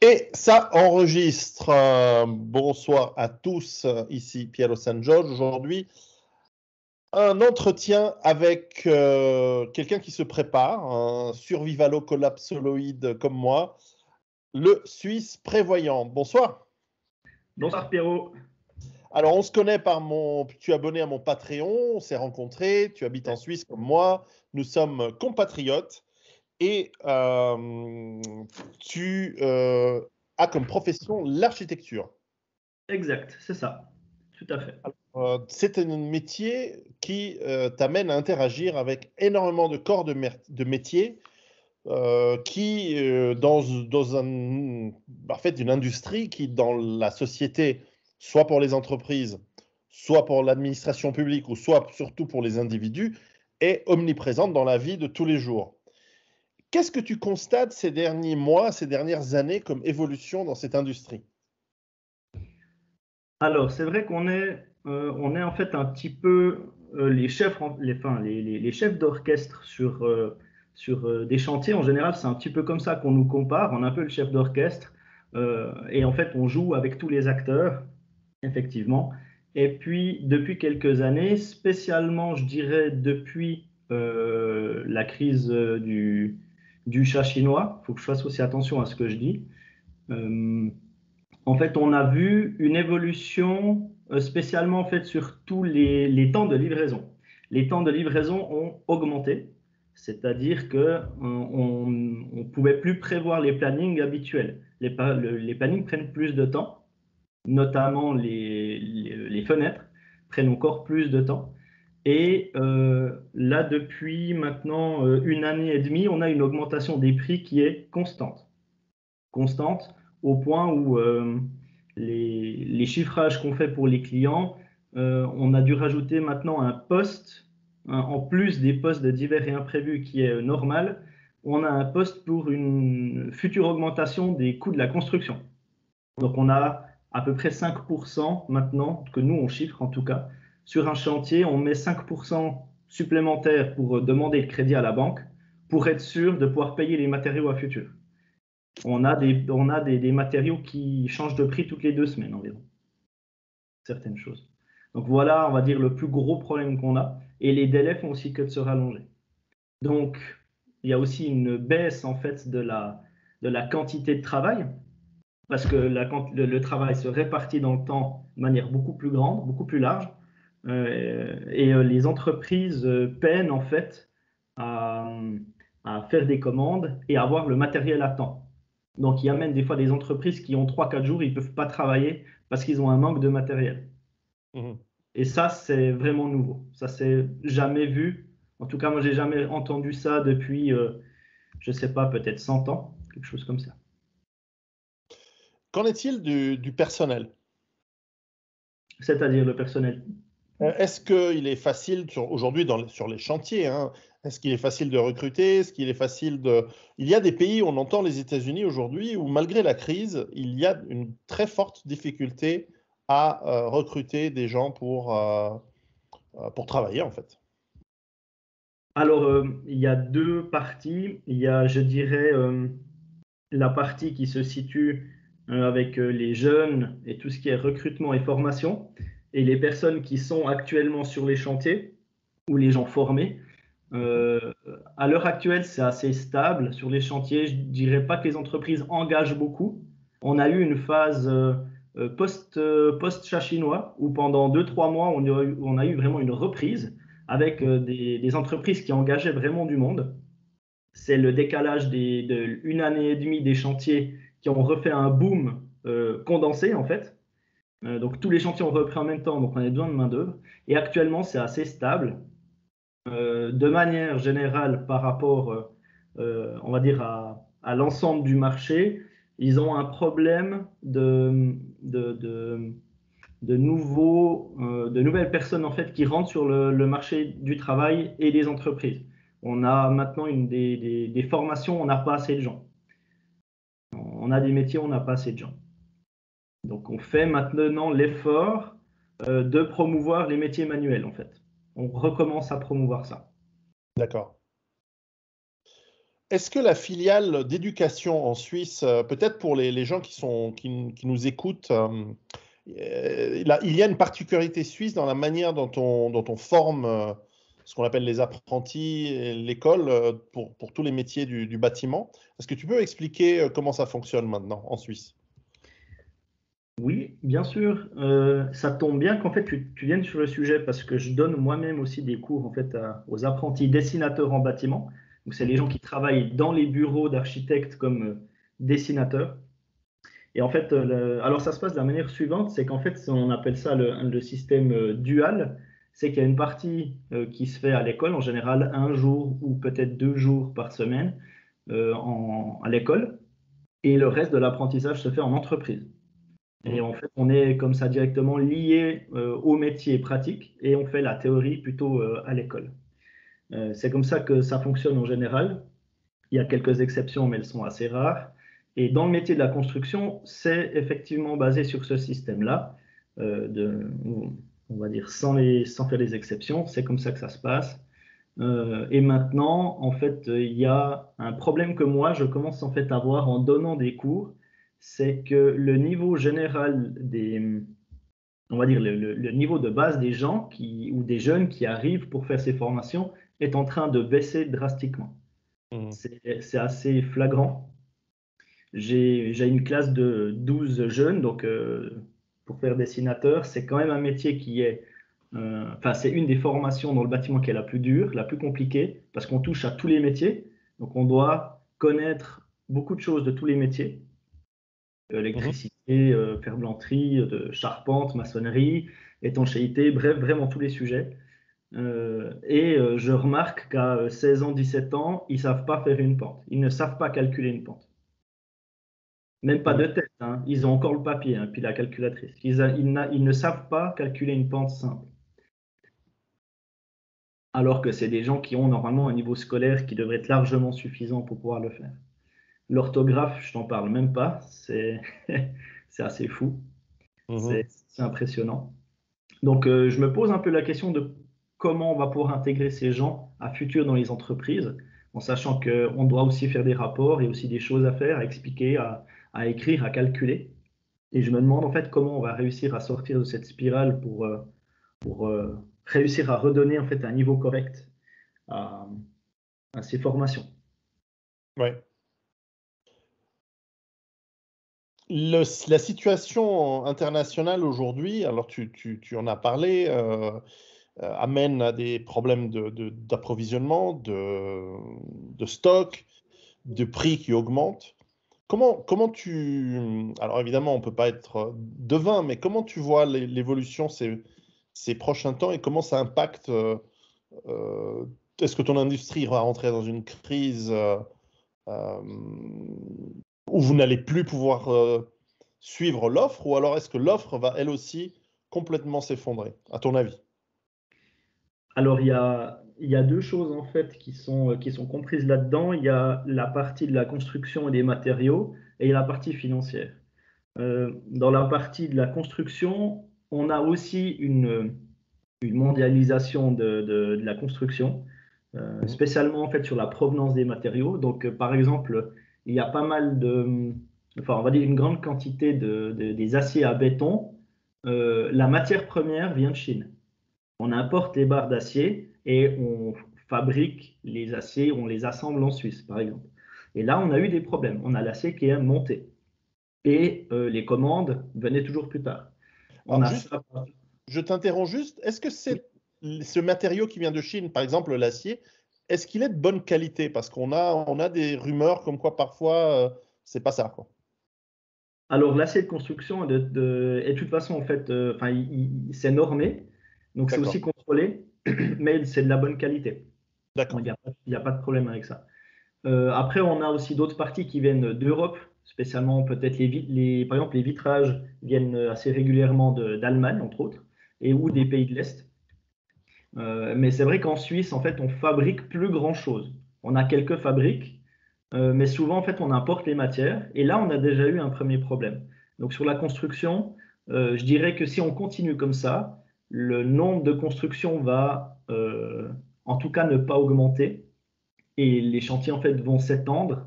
Et ça enregistre. Bonsoir à tous, ici Piero San Giorgio. Aujourd'hui, un entretien avec quelqu'un qui se prépare, un survivalo-collapsoloïde comme moi, le Suisse prévoyant. Bonsoir. Bonsoir Pierrot. Alors, on se connaît tu es abonné à mon Patreon, on s'est rencontrés, tu habites en Suisse comme moi, nous sommes compatriotes et tu as comme profession l'architecture. Exact, c'est ça, tout à fait. C'est un métier qui t'amène à interagir avec énormément de corps de métier qui, en fait, une industrie qui, dans la société, soit pour les entreprises, soit pour l'administration publique, ou soit surtout pour les individus, est omniprésente dans la vie de tous les jours. Qu'est-ce que tu constates ces derniers mois, ces dernières années comme évolution dans cette industrie? Alors, c'est vrai qu'on est en fait un petit peu les chefs, les chefs d'orchestre sur des chantiers. En général, c'est un petit peu comme ça qu'on nous compare. On est un peu le chef d'orchestre et en fait, on joue avec tous les acteurs, effectivement. Et puis, depuis quelques années, spécialement, je dirais, depuis la crise du chat chinois, il faut que je fasse aussi attention à ce que je dis. En fait, on a vu une évolution spécialement en fait, sur tous les temps de livraison. Les temps de livraison ont augmenté, c'est-à-dire qu'on ne pouvait plus prévoir les plannings habituels. Les plannings prennent plus de temps, notamment les fenêtres prennent encore plus de temps. Et là, depuis maintenant une année et demie, on a une augmentation des prix qui est constante. Constante au point où les chiffrages qu'on fait pour les clients, on a dû rajouter maintenant un poste, en plus des postes de divers et imprévus qui est normal, on a un poste pour une future augmentation des coûts de la construction. Donc on a à peu près 5% maintenant, que nous on chiffre en tout cas, sur un chantier, on met 5% supplémentaires pour demander le crédit à la banque pour être sûr de pouvoir payer les matériaux à futur. On a des matériaux qui changent de prix toutes les 2 semaines environ, certaines choses. Donc voilà, on va dire, le plus gros problème qu'on a. Et les délais font aussi que de se rallonger. Donc, il y a aussi une baisse en fait de la quantité de travail, parce que le travail se répartit dans le temps de manière beaucoup plus grande, beaucoup plus large. Et les entreprises peinent en fait à faire des commandes et à avoir le matériel à temps. Donc, il y a même des fois des entreprises qui ont 3-4 jours, ils ne peuvent pas travailler parce qu'ils ont un manque de matériel. Mmh. Et ça, c'est vraiment nouveau. Ça, c'est jamais vu. En tout cas, moi, j'ai jamais entendu ça depuis, je ne sais pas, peut-être 100 ans, quelque chose comme ça. Qu'en est-il du personnel? C'est-à-dire le personnel. Est-ce qu'il est facile aujourd'hui sur les chantiers, hein, est-ce qu'il est facile de recruter? Est-ce qu'il est facile de... Il y a des pays, on entend les États-Unis aujourd'hui, où malgré la crise, il y a une très forte difficulté à recruter des gens pour travailler en fait. Alors, il y a deux parties. Il y a, je dirais, la partie qui se situe avec les jeunes et tout ce qui est recrutement et formation, et les personnes qui sont actuellement sur les chantiers ou les gens formés. À l'heure actuelle, c'est assez stable sur les chantiers. Je ne dirais pas que les entreprises engagent beaucoup. On a eu une phase post-chat chinois où pendant 2-3 mois, on a eu vraiment une reprise avec des entreprises qui engageaient vraiment du monde. C'est le décalage d'une année et demie des chantiers qui ont refait un boom condensé en fait. Donc tous les chantiers ont repris en même temps, donc on a besoin de main-d'œuvre. Et actuellement, c'est assez stable. De manière générale, par rapport, on va dire, à l'ensemble du marché, ils ont un problème de nouvelles personnes en fait, qui rentrent sur le marché du travail et des entreprises. On a maintenant des formations, on n'a pas assez de gens. On a des métiers, on n'a pas assez de gens. Donc on fait maintenant l'effort de promouvoir les métiers manuels en fait. On recommence à promouvoir ça. D'accord. Est-ce que la filiale d'éducation en Suisse, peut-être pour les gens qui nous écoutent, il y a une particularité suisse dans la manière dont on forme ce qu'on appelle les apprentis, et l'école, pour tous les métiers du bâtiment. Est-ce que tu peux expliquer comment ça fonctionne maintenant en Suisse? Oui, bien sûr. Ça tombe bien qu'en fait tu viennes sur le sujet parce que je donne moi-même aussi des cours en fait aux apprentis dessinateurs en bâtiment. Donc c'est les gens qui travaillent dans les bureaux d'architectes comme dessinateurs. Et en fait, alors ça se passe de la manière suivante, c'est qu'en fait on appelle ça le système dual. C'est qu'il y a une partie qui se fait à l'école, en général un jour ou peut-être 2 jours par semaine à l'école, et le reste de l'apprentissage se fait en entreprise. Et en fait, on est comme ça directement lié au métier pratique et on fait la théorie plutôt à l'école. C'est comme ça que ça fonctionne en général. Il y a quelques exceptions, mais elles sont assez rares. Et dans le métier de la construction, c'est effectivement basé sur ce système-là, on va dire sans faire les exceptions. C'est comme ça que ça se passe. Et maintenant, en fait, il y a un problème que moi, je commence en fait à voir en donnant des cours, c'est que le niveau général on va dire le niveau de base des gens ou des jeunes qui arrivent pour faire ces formations est en train de baisser drastiquement. Mhm. C'est assez flagrant. J'ai une classe de 12 jeunes, donc pour faire dessinateur, c'est quand même un métier qui est enfin, c'est une des formations dans le bâtiment qui est la plus dure, la plus compliquée, parce qu'on touche à tous les métiers. Donc, on doit connaître beaucoup de choses de tous les métiers. Mhm. Électricité, ferblanterie, de charpente, maçonnerie, étanchéité, bref, vraiment tous les sujets. Je remarque qu'à 16 ans, 17 ans, ils ne savent pas faire une pente. Ils ne savent pas calculer une pente. Même pas Mhm. de tête, hein. Ils ont encore le papier, hein, puis la calculatrice. Ils ne savent pas calculer une pente simple. Alors que c'est des gens qui ont normalement un niveau scolaire qui devrait être largement suffisant pour pouvoir le faire. L'orthographe, je t'en parle même pas, c'est c'est assez fou, Mhm. c'est impressionnant. Donc, je me pose un peu la question de comment on va pouvoir intégrer ces gens à futur dans les entreprises, en sachant qu'on doit aussi faire des rapports et aussi des choses à faire, à expliquer, à écrire, à calculer. Et je me demande en fait comment on va réussir à sortir de cette spirale pour réussir à redonner en fait un niveau correct à, à ces formations. Ouais. La situation internationale aujourd'hui, alors tu en as parlé, amène à des problèmes d'approvisionnement, de stock, de prix qui augmentent. Alors évidemment, on ne peut pas être devin, mais comment tu vois l'évolution ces prochains temps et comment ça impacte euh, est-ce que ton industrie va rentrer dans une crise euh, où vous n'allez plus pouvoir suivre l'offre, ou alors est-ce que l'offre va elle aussi complètement s'effondrer, à ton avis? Alors, il y a deux choses en fait qui sont comprises là-dedans. Il y a la partie de la construction et des matériaux et la partie financière. Dans la partie de la construction, on a aussi une mondialisation de la construction, Mhm. spécialement en fait sur la provenance des matériaux. Donc, par exemple, il y a pas mal enfin, on va dire une grande quantité des aciers à béton. La matière première vient de Chine. On importe les barres d'acier et on fabrique les aciers, on les assemble en Suisse, par exemple. Et là, on a eu des problèmes. On a l'acier qui est monté et les commandes venaient toujours plus tard. On Alors a juste, ça. je t'interromps juste, est-ce que ce matériau qui vient de Chine, par exemple l'acier, est-ce qu'il est de bonne qualité? Parce qu'on a des rumeurs comme quoi parfois c'est pas ça, quoi. Alors, l'acier de construction est de toute façon, en fait, enfin, c'est normé, donc c'est D'accord, aussi contrôlé, mais c'est de la bonne qualité. d'accord. Il n'y a pas de problème avec ça. Après, on a aussi d'autres parties qui viennent d'Europe, spécialement peut-être par exemple, les vitrages viennent assez régulièrement d'Allemagne, entre autres, et ou des Mhm. pays de l'Est. Mais c'est vrai qu'en Suisse, en fait, on fabrique plus grand-chose. On a quelques fabriques, mais souvent, en fait, on importe les matières. Et là, on a déjà eu un premier problème. Donc, sur la construction, je dirais que si on continue comme ça, le nombre de constructions va, en tout cas, ne pas augmenter. Et les chantiers, en fait, vont s'étendre,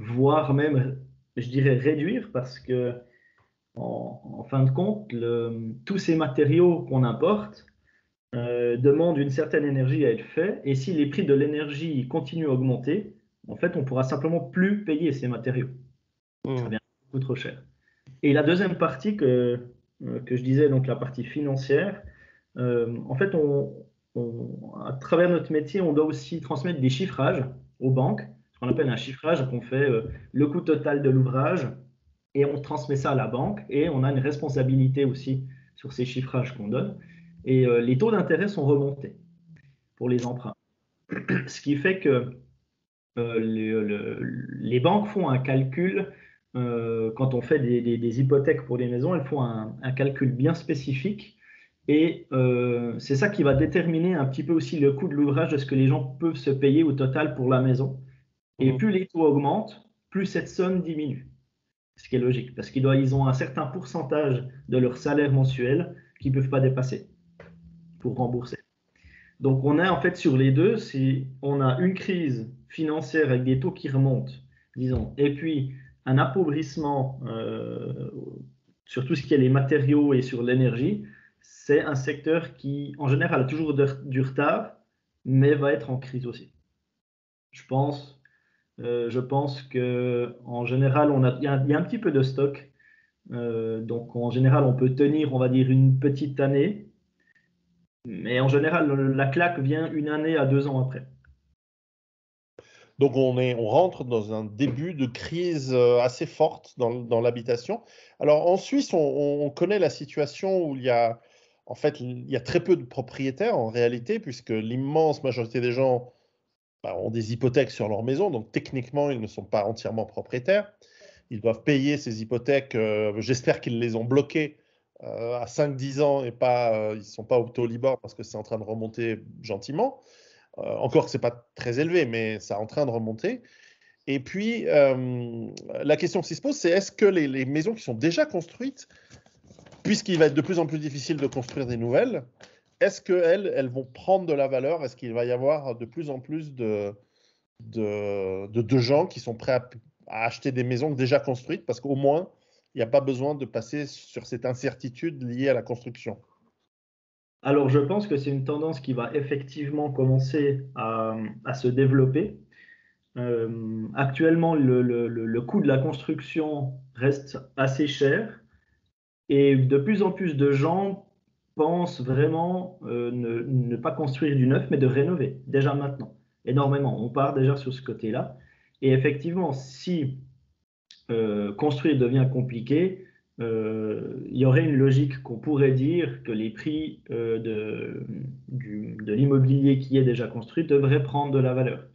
voire même, je dirais, réduire, parce que en fin de compte, tous ces matériaux qu'on importe demandent une certaine énergie à être faits. Et si les prix de l'énergie continuent à augmenter, en fait, on pourra simplement plus payer ces matériaux. Ça devient beaucoup trop cher. Et la deuxième partie que je disais, donc la partie financière, en fait, à travers notre métier, on doit aussi transmettre des chiffrages aux banques, ce qu'on appelle un chiffrage, qu'on fait le coût total de l'ouvrage, et on transmet ça à la banque, et on a une responsabilité aussi sur ces chiffrages qu'on donne. Et les taux d'intérêt sont remontés pour les emprunts. Ce qui fait que les banques font un calcul, quand on fait des hypothèques pour des maisons, elles font un calcul bien spécifique. Et c'est ça qui va déterminer un petit peu aussi le coût de l'ouvrage, de ce que les gens peuvent se payer au total pour la maison. Et plus les taux augmentent, plus cette somme diminue. Ce qui est logique, parce qu'ils ont un certain pourcentage de leur salaire mensuel qu'ils ne peuvent pas dépasser pour rembourser. Donc on a en fait sur les deux, si on a une crise financière avec des taux qui remontent, disons, et puis un appauvrissement sur tout ce qui est les matériaux et sur l'énergie, c'est un secteur qui, en général, a toujours du retard, mais va être en crise aussi. Je pense que en général, il y a un petit peu de stock. Donc en général, on peut tenir, on va dire, une petite année. Mais en général, la claque vient 1 année à 2 ans après. Donc on rentre dans un début de crise assez forte dans l'habitation. Alors en Suisse, on connaît la situation où en fait, il y a très peu de propriétaires en réalité, puisque l'immense majorité des gens ont des hypothèques sur leur maison, donc techniquement, ils ne sont pas entièrement propriétaires. Ils doivent payer ces hypothèques. J'espère qu'ils les ont bloquées à 5-10 ans et ils ne sont pas au taux Libor parce que c'est en train de remonter gentiment. Encore que ce n'est pas très élevé, mais c'est en train de remonter. Et puis, la question qui se pose, c'est est-ce que les maisons qui sont déjà construites, puisqu'il va être de plus en plus difficile de construire des nouvelles, est-ce qu'elles vont prendre de la valeur? Est-ce qu'il va y avoir de plus en plus de gens qui sont prêts à acheter des maisons déjà construites? Parce qu'au moins, il n'y a pas besoin de passer sur cette incertitude liée à la construction. Alors, je pense que c'est une tendance qui va effectivement commencer à se développer. Actuellement, le coût de la construction reste assez cher et de plus en plus de gens pensent vraiment ne pas construire du neuf, mais de rénover, déjà maintenant, énormément. On part déjà sur ce côté-là. Et effectivement, si construire devient compliqué, il y aurait une logique qu'on pourrait dire que les prix de l'immobilier qui est déjà construit devraient prendre de la valeur.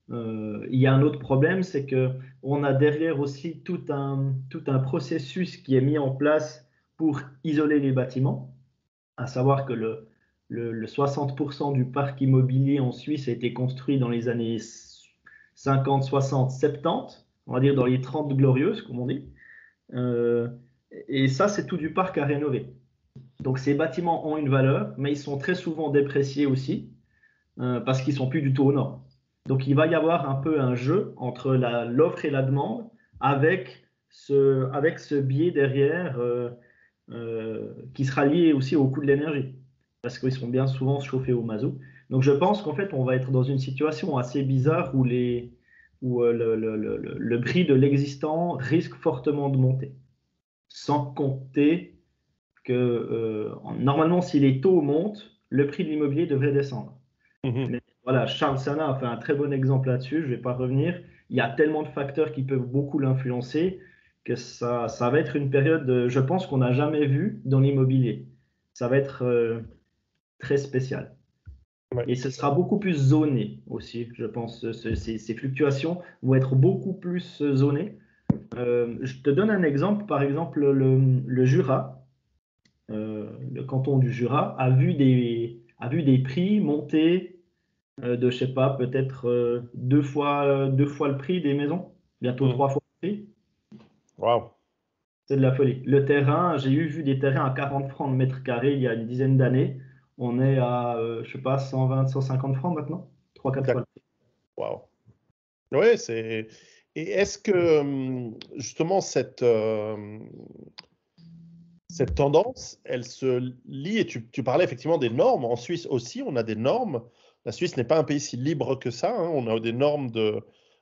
Il y a un autre problème, c'est qu'on a derrière aussi tout un processus qui est mis en place pour isoler les bâtiments, à savoir que le 60% du parc immobilier en Suisse a été construit dans les années 50, 60, 70, on va dire dans les 30 glorieuses, comme on dit. Et ça, c'est tout du parc à rénover. Donc ces bâtiments ont une valeur, mais ils sont très souvent dépréciés aussi, parce qu'ils sont plus du tout aux normes. Donc il va y avoir un peu un jeu entre l'offre et la demande, avec ce biais derrière qui sera lié aussi au coût de l'énergie, parce qu'ils sont bien souvent chauffés au mazout. Donc je pense qu'en fait, on va être dans une situation assez bizarre où le prix de l'existant risque fortement de monter. Sans compter que normalement, si les taux montent, le prix de l'immobilier devrait descendre. Mais voilà, Charles Sana a fait un très bon exemple là-dessus, je ne vais pas revenir. Il y a tellement de facteurs qui peuvent beaucoup l'influencer que ça va être une période, je pense, qu'on n'a jamais vue dans l'immobilier. Ça va être très spécial. Ouais. Et ce sera beaucoup plus zoné aussi, je pense. Ces fluctuations vont être beaucoup plus zonées. Je te donne un exemple, par exemple, le Jura, le canton du Jura, a vu des prix monter de, je sais pas, peut-être 2 fois le prix des maisons, bientôt 3 fois le prix. Wow. C'est de la folie. Le terrain, j'ai vu des terrains à 40 francs le mètre carré il y a une dizaine d'années. On est à, je sais pas, 120, 150 francs maintenant. 3-4 fois. Waouh. Oui, c'est. Et est-ce que justement cette tendance, elle se lie, et tu parlais effectivement des normes. En Suisse aussi, on a des normes. La Suisse n'est pas un pays si libre que ça, hein. On a des normes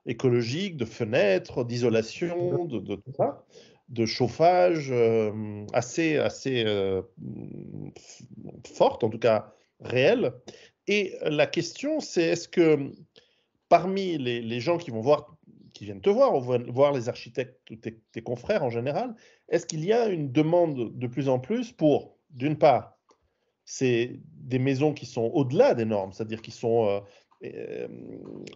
écologiques, de fenêtres, d'isolation, de tout ça, de chauffage assez fortes, en tout cas réelles. Et la question, c'est est-ce que parmi les gens qui viennent te voir, ou voir les architectes ou tes confrères en général, est-ce qu'il y a une demande de plus en plus pour, d'une part, c'est des maisons qui sont au-delà des normes, c'est-à-dire qui sont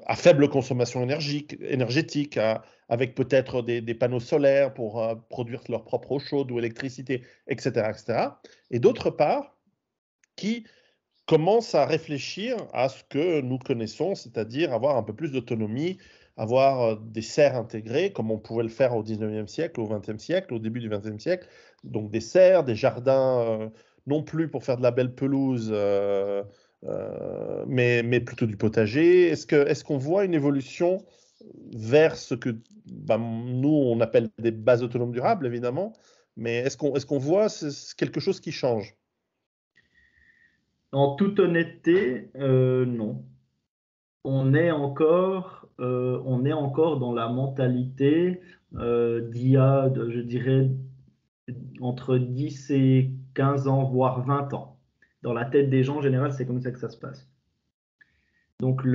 à faible consommation énergétique, avec peut-être des panneaux solaires pour produire leur propre eau chaude ou électricité, etc., etc. Et d'autre part, qui commence à réfléchir à ce que nous connaissons, c'est-à-dire avoir un peu plus d'autonomie, avoir des serres intégrées, comme on pouvait le faire au 19e siècle, au 20e siècle, au début du 20e siècle. Donc des serres, des jardins, non plus pour faire de la belle pelouse, mais plutôt du potager. Est-ce qu'on voit une évolution vers ce que nous, on appelle des bases autonomes durables, évidemment, mais est-ce qu'on voit quelque chose qui change? En toute honnêteté, non. On est encore dans la mentalité d'il y a, je dirais, entre 10 et 15 ans, voire 20 ans. Dans la tête des gens, en général, c'est comme ça que ça se passe. Donc,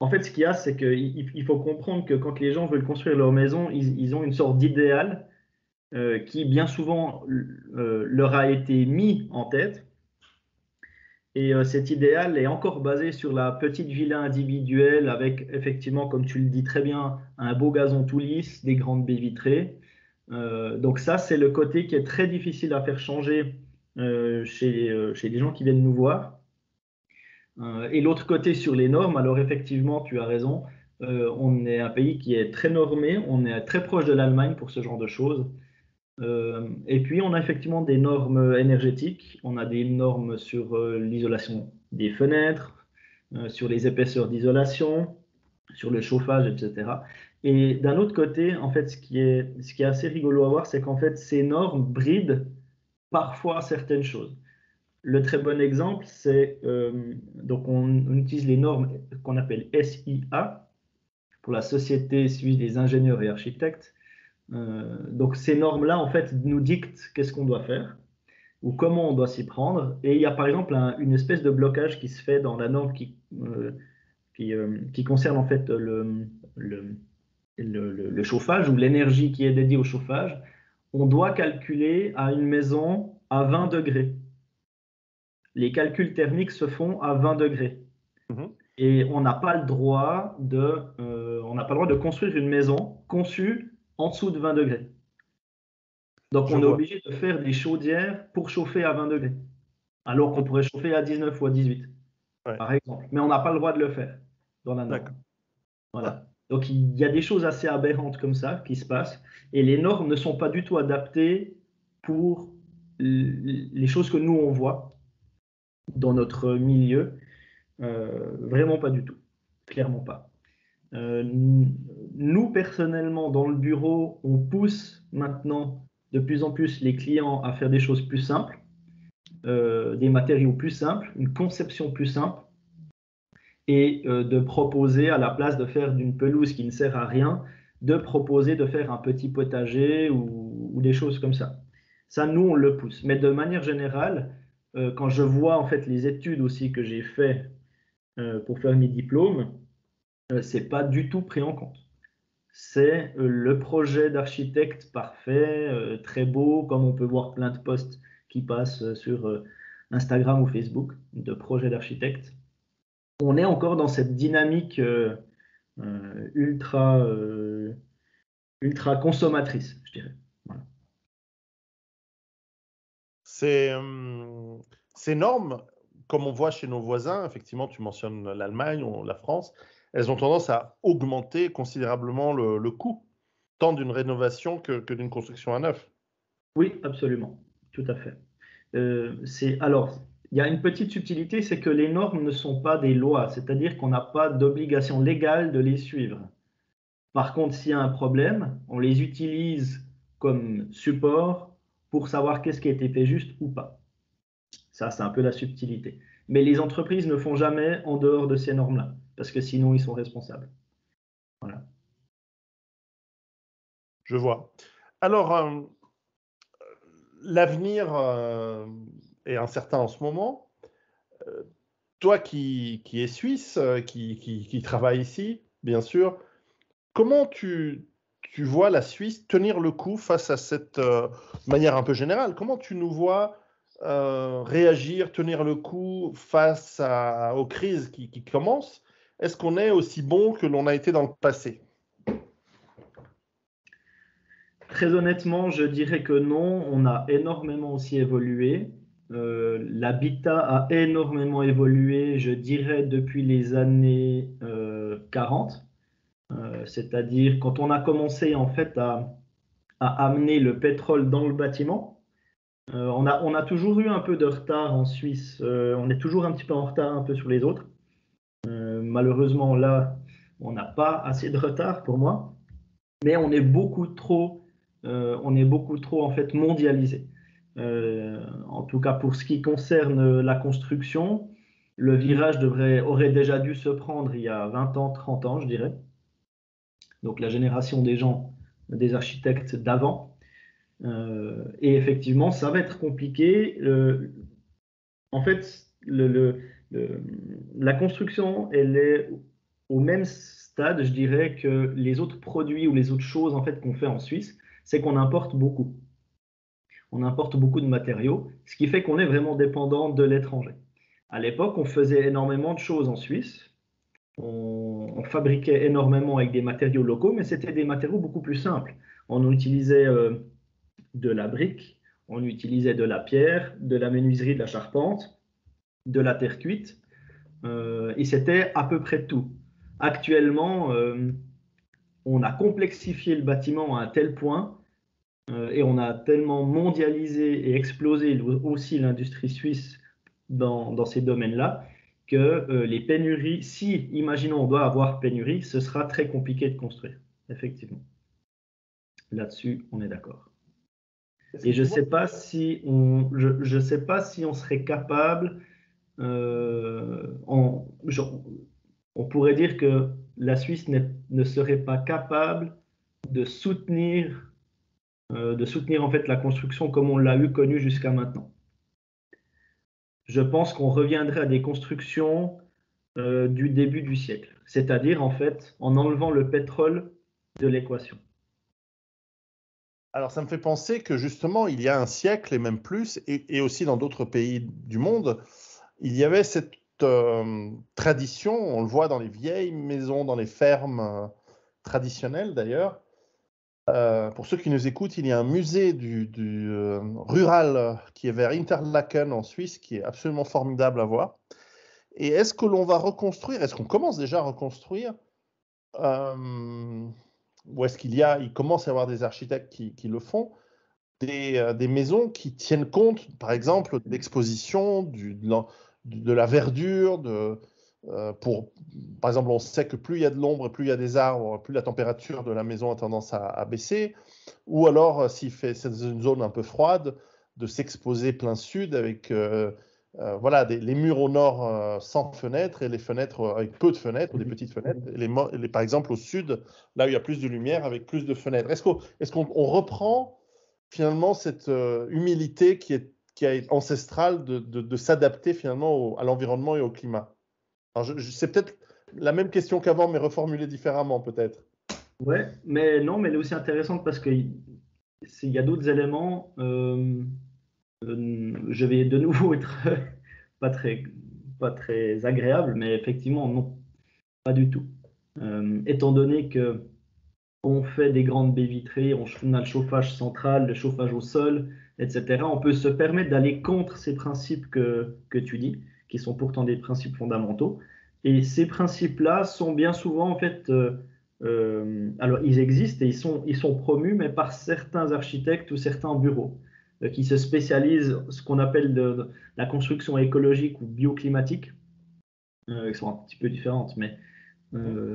en fait, ce qu'il y a, c'est qu'il faut comprendre que quand les gens veulent construire leur maison, ils ont une sorte d'idéal qui, bien souvent, leur a été mis en tête. Et cet idéal est encore basé sur la petite villa individuelle avec, effectivement, comme tu le dis très bien, un beau gazon tout lisse, des grandes baies vitrées. Donc ça, c'est le côté qui est très difficile à faire changer chez les gens qui viennent nous voir. Et l'autre côté sur les normes, alors effectivement, tu as raison, on est un pays qui est très normé, on est très proche de l'Allemagne pour ce genre de choses. Et puis, on a effectivement des normes énergétiques, on a des normes sur l'isolation des fenêtres, sur les épaisseurs d'isolation, sur le chauffage, etc. Et d'un autre côté, en fait, ce qui est assez rigolo à voir, c'est qu'en fait, ces normes brident parfois certaines choses. Le très bon exemple, c'est donc on utilise les normes qu'on appelle SIA pour la Société suisse des ingénieurs et architectes. Donc ces normes-là, en fait, nous dictent qu'est-ce qu'on doit faire ou comment on doit s'y prendre. Et il y a par exemple une espèce de blocage qui se fait dans la norme qui concerne en fait le chauffage ou l'énergie qui est dédiée au chauffage. On doit calculer à une maison à 20 degrés. Les calculs thermiques se font à 20 degrés. Mhm. Et on n'a pas le droit de construire une maison conçue en dessous de 20 degrés. Donc, Je on est vois. obligé de faire des chaudières pour chauffer à 20 degrés, alors qu'on pourrait chauffer à 19 ou à 18, Ouais. par exemple. Mais on n'a pas le droit de le faire dans la norme. D'accord. Voilà. Donc, il y a des choses assez aberrantes comme ça qui se passent, et les normes ne sont pas du tout adaptées pour les choses que nous, on voit dans notre milieu. Vraiment pas du tout. Clairement pas. Nous, personnellement, dans le bureau, on pousse maintenant de plus en plus les clients à faire des choses plus simples, des matériaux plus simples, une conception plus simple, et de proposer, à la place de faire d'une pelouse qui ne sert à rien, de proposer de faire un petit potager ou des choses comme ça. Ça, nous, on le pousse. Mais de manière générale, quand je vois en fait les études aussi que j'ai fait pour faire mes diplômes, c'est pas du tout pris en compte. C'est le projet d'architecte parfait, très beau, comme on peut voir plein de posts qui passent sur Instagram ou Facebook de projets d'architecte. On est encore dans cette dynamique ultra, ultra consommatrice, je dirais. Voilà. Ces normes, comme on voit chez nos voisins, effectivement, tu mentionnes l'Allemagne ou la France, elles ont tendance à augmenter considérablement le coût, tant d'une rénovation que d'une construction à neuf. Oui, absolument, tout à fait. Alors, Il y a une petite subtilité, c'est que les normes ne sont pas des lois, c'est-à-dire qu'on n'a pas d'obligation légale de les suivre. Par contre, s'il y a un problème, on les utilise comme support pour savoir qu'est-ce qui a été fait juste ou pas. Ça, c'est un peu la subtilité. Mais les entreprises ne font jamais en dehors de ces normes-là, parce que sinon, ils sont responsables. Voilà. Je vois. Alors, l'avenir est incertain en ce moment. Toi qui es suisse, qui travaille ici, bien sûr, comment tu vois la Suisse tenir le coup face à cette manière un peu générale? Comment tu nous vois réagir, tenir le coup face aux crises qui commencent? Est-ce qu'on est aussi bon que l'on a été dans le passé? Très honnêtement, je dirais que non, on a énormément aussi évolué. L'habitat a énormément évolué, je dirais, depuis les années 40. C'est-à-dire quand on a commencé en fait à amener le pétrole dans le bâtiment. On a toujours eu un peu de retard en Suisse. On est toujours un petit peu en retard un peu sur les autres. Malheureusement, là, on n'a pas assez de retard pour moi, mais on est beaucoup trop en fait mondialisé. En tout cas, pour ce qui concerne la construction, le virage aurait déjà dû se prendre il y a 20 ans, 30 ans, je dirais. Donc la génération des gens, des architectes d'avant. Et effectivement, ça va être compliqué. En fait, la construction, elle est au même stade, je dirais, que les autres produits ou les autres choses en fait, qu'on fait en Suisse, c'est qu'on importe beaucoup. On importe beaucoup de matériaux, ce qui fait qu'on est vraiment dépendant de l'étranger. À l'époque, on faisait énormément de choses en Suisse. On fabriquait énormément avec des matériaux locaux, mais c'était des matériaux beaucoup plus simples. On utilisait de la brique, on utilisait de la pierre, de la menuiserie, de la charpente, de la terre cuite, et c'était à peu près tout. Actuellement, on a complexifié le bâtiment à un tel point et on a tellement mondialisé et explosé aussi l'industrie suisse dans ces domaines-là que les pénuries, si, imaginons, on doit avoir pénurie, ce sera très compliqué de construire, effectivement. Là-dessus, on est d'accord. Et je ne sais pas si je sais pas si on serait capable, on pourrait dire que la Suisse ne serait pas capable de soutenir en fait la construction comme on l'a eu connue jusqu'à maintenant. Je pense qu'on reviendrait à des constructions du début du siècle, c'est-à-dire en fait en enlevant le pétrole de l'équation. Alors, ça me fait penser que justement, il y a un siècle et même plus, et aussi dans d'autres pays du monde, il y avait cette tradition, on le voit dans les vieilles maisons, dans les fermes traditionnelles d'ailleurs. Pour ceux qui nous écoutent, il y a un musée du rural qui est vers Interlaken en Suisse, qui est absolument formidable à voir. Et est-ce que l'on va reconstruire, est-ce qu'on commence déjà à reconstruire ou est-ce il commence à y avoir des architectes qui le font, des maisons qui tiennent compte, par exemple, de l'exposition, de la verdure, par exemple, on sait que plus il y a de l'ombre, plus il y a des arbres, plus la température de la maison a tendance à baisser, ou alors, si c'est une zone un peu froide, de s'exposer plein sud avec voilà, les murs au nord sans fenêtres et les fenêtres avec peu de fenêtres ou des petites fenêtres. Et par exemple, au sud, là où il y a plus de lumière, avec plus de fenêtres. Est-ce qu'on reprend finalement cette humilité qui est ancestrale de s'adapter finalement à l'environnement et au climat? Alors, c'est peut-être la même question qu'avant, mais reformulée différemment peut-être. Ouais, mais non, mais elle est aussi intéressante parce qu'il y a d'autres éléments. Je vais de nouveau être pas très, pas très agréable, mais effectivement, non, pas du tout. Étant donné que on fait des grandes baies vitrées, on a le chauffage central, le chauffage au sol, etc., on peut se permettre d'aller contre ces principes que tu dis, qui sont pourtant des principes fondamentaux. Et ces principes-là sont bien souvent, en fait, alors ils existent et ils sont promus, mais par certains architectes ou certains bureaux. qui se spécialisent ce qu'on appelle de la construction écologique ou bioclimatique, qui sont un petit peu différentes, mais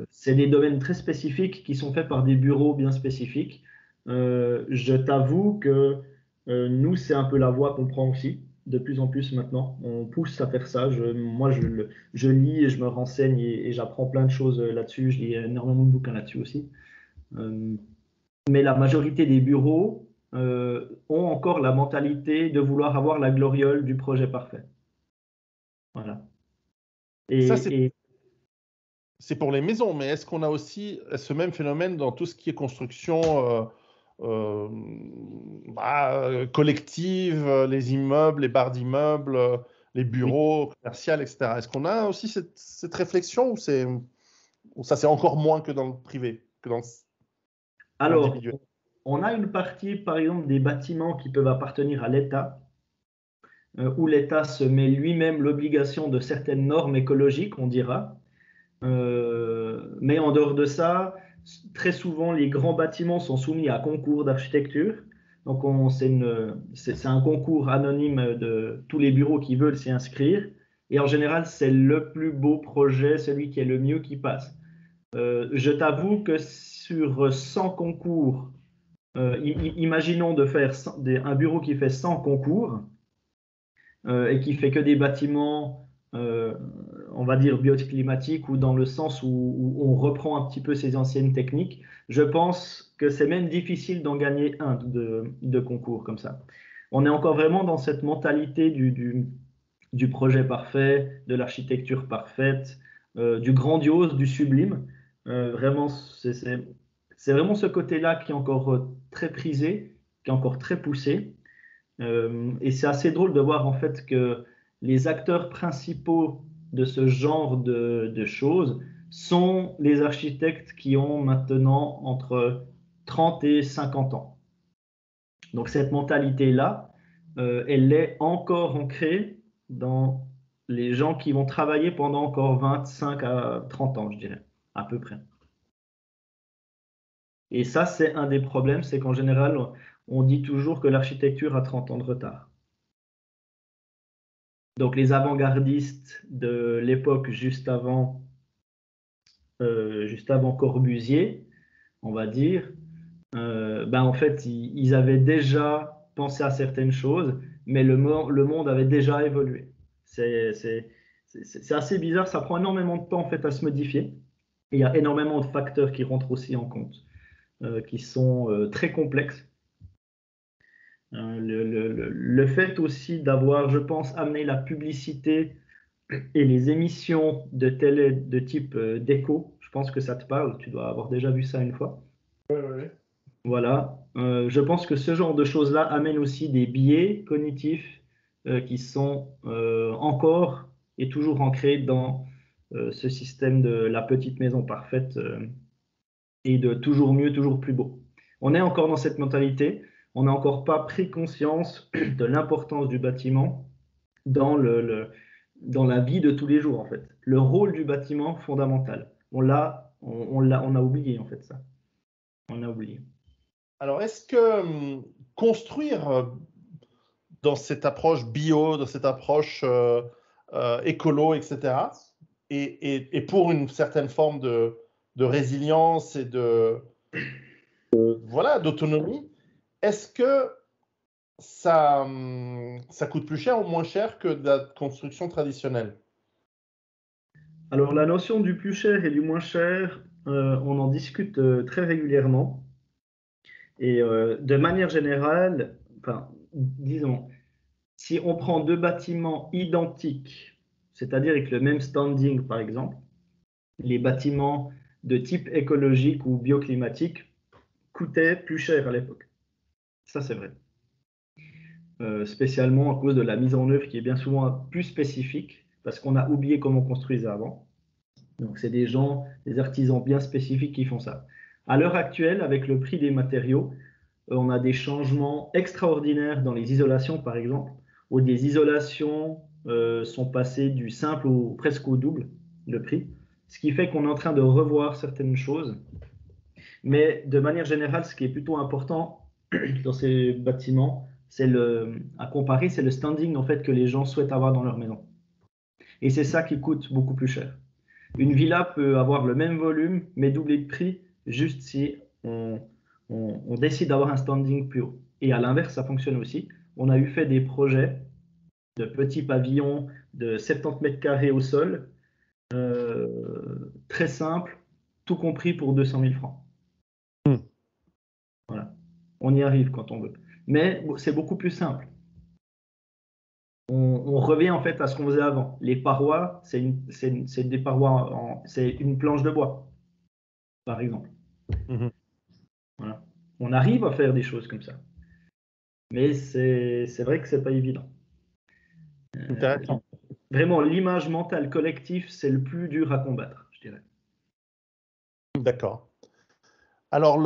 c'est des domaines très spécifiques qui sont faits par des bureaux bien spécifiques. Je t'avoue que nous, c'est un peu la voie qu'on prend aussi, de plus en plus maintenant. On pousse à faire ça. Moi, je lis et je me renseigne et j'apprends plein de choses là-dessus. Je lis énormément de bouquins là-dessus aussi. Mais la majorité des bureaux ont encore la mentalité de vouloir avoir la gloriole du projet parfait. Voilà. Ça, c'est pour les maisons, mais est-ce qu'on a aussi ce même phénomène dans tout ce qui est construction collective, les immeubles, les barres d'immeubles, les bureaux commerciaux, etc. Est-ce qu'on a aussi cette réflexion ou ça c'est encore moins que dans le privé, que dans l'individuel? On a une partie, par exemple, des bâtiments qui peuvent appartenir à l'État, où l'État se met lui-même l'obligation de certaines normes écologiques, on dira. Mais en dehors de ça, très souvent, les grands bâtiments sont soumis à concours d'architecture. Donc, c'est un concours anonyme de tous les bureaux qui veulent s'y inscrire. Et en général, c'est le plus beau projet, celui qui est le mieux qui passe. Je t'avoue que sur 100 concours, imaginons de faire un bureau qui fait 100 concours et qui fait que des bâtiments on va dire bioclimatiques ou dans le sens où on reprend un petit peu ces anciennes techniques, je pense que c'est même difficile d'en gagner un de concours comme ça. On est encore vraiment dans cette mentalité du projet parfait, de l'architecture parfaite, du grandiose, du sublime. Vraiment, c'est vraiment ce côté-là qui est encore très prisé, qui est encore très poussé. Et c'est assez drôle de voir en fait que les acteurs principaux de ce genre de choses sont les architectes qui ont maintenant entre 30 et 50 ans. Donc cette mentalité-là, elle est encore ancrée dans les gens qui vont travailler pendant encore 25 à 30 ans, je dirais, à peu près. Et ça, c'est un des problèmes, c'est qu'en général, on dit toujours que l'architecture a 30 ans de retard. Donc les avant-gardistes de l'époque juste avant Corbusier, on va dire, en fait, ils avaient déjà pensé à certaines choses, mais le monde avait déjà évolué. C'est assez bizarre, ça prend énormément de temps en fait à se modifier. Et il y a énormément de facteurs qui rentrent aussi en compte, qui sont très complexes. Le fait aussi d'avoir, je pense, amené la publicité et les émissions de télé de type déco, je pense que ça te parle, tu dois avoir déjà vu ça une fois. Oui. Voilà, je pense que ce genre de choses-là amène aussi des biais cognitifs qui sont encore et toujours ancrés dans ce système de la petite maison parfaite et de toujours mieux, toujours plus beau. On est encore dans cette mentalité, on n'a encore pas pris conscience de l'importance du bâtiment dans dans la vie de tous les jours, en fait. Le rôle du bâtiment fondamental. On a oublié, en fait, ça. On a oublié. Alors, est-ce que construire dans cette approche bio, dans cette approche écolo, etc., et pour une certaine forme de résilience et d'autonomie, est-ce que ça coûte plus cher ou moins cher que de la construction traditionnelle? Alors, la notion du plus cher et du moins cher, on en discute très régulièrement. Et de manière générale, enfin, disons, si on prend deux bâtiments identiques, c'est-à-dire avec le même standing, par exemple, les bâtiments de type écologique ou bioclimatique coûtaient plus cher à l'époque. Ça, c'est vrai. Spécialement à cause de la mise en œuvre qui est bien souvent plus spécifique, parce qu'on a oublié comment on construisait avant. Donc, c'est des gens, des artisans bien spécifiques qui font ça. À l'heure actuelle, avec le prix des matériaux, on a des changements extraordinaires dans les isolations, par exemple, où des isolations sont passées du simple presque au double, le prix. Ce qui fait qu'on est en train de revoir certaines choses. Mais de manière générale, ce qui est plutôt important dans ces bâtiments, à comparer, c'est le standing en fait que les gens souhaitent avoir dans leur maison. Et c'est ça qui coûte beaucoup plus cher. Une villa peut avoir le même volume, mais doubler de prix, juste si on décide d'avoir un standing plus haut. Et à l'inverse, ça fonctionne aussi. On a eu fait des projets de petits pavillons de 70 mètres carrés au sol, très simple, tout compris pour 200 000 francs. Voilà. On y arrive quand on veut. Mais c'est beaucoup plus simple. On revient en fait à ce qu'on faisait avant. Les parois, c'est des parois, c'est une planche de bois, par exemple. Voilà. On arrive à faire des choses comme ça. Mais c'est vrai que c'est pas évident. Intéressant. Vraiment, l'image mentale collective, c'est le plus dur à combattre, je dirais. D'accord. Alors,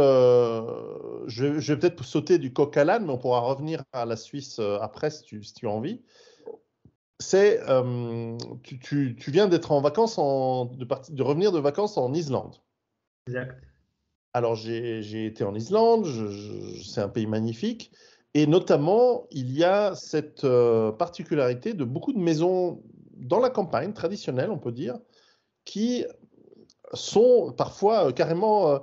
je vais peut-être sauter du coq à l'âne, mais on pourra revenir à la Suisse après si tu as envie. Tu viens d'être en vacances, de revenir de vacances en Islande. Exact. Alors, j'ai été en Islande, c'est un pays magnifique. Et notamment, il y a cette particularité de beaucoup de maisons dans la campagne traditionnelle, on peut dire, qui sont parfois carrément,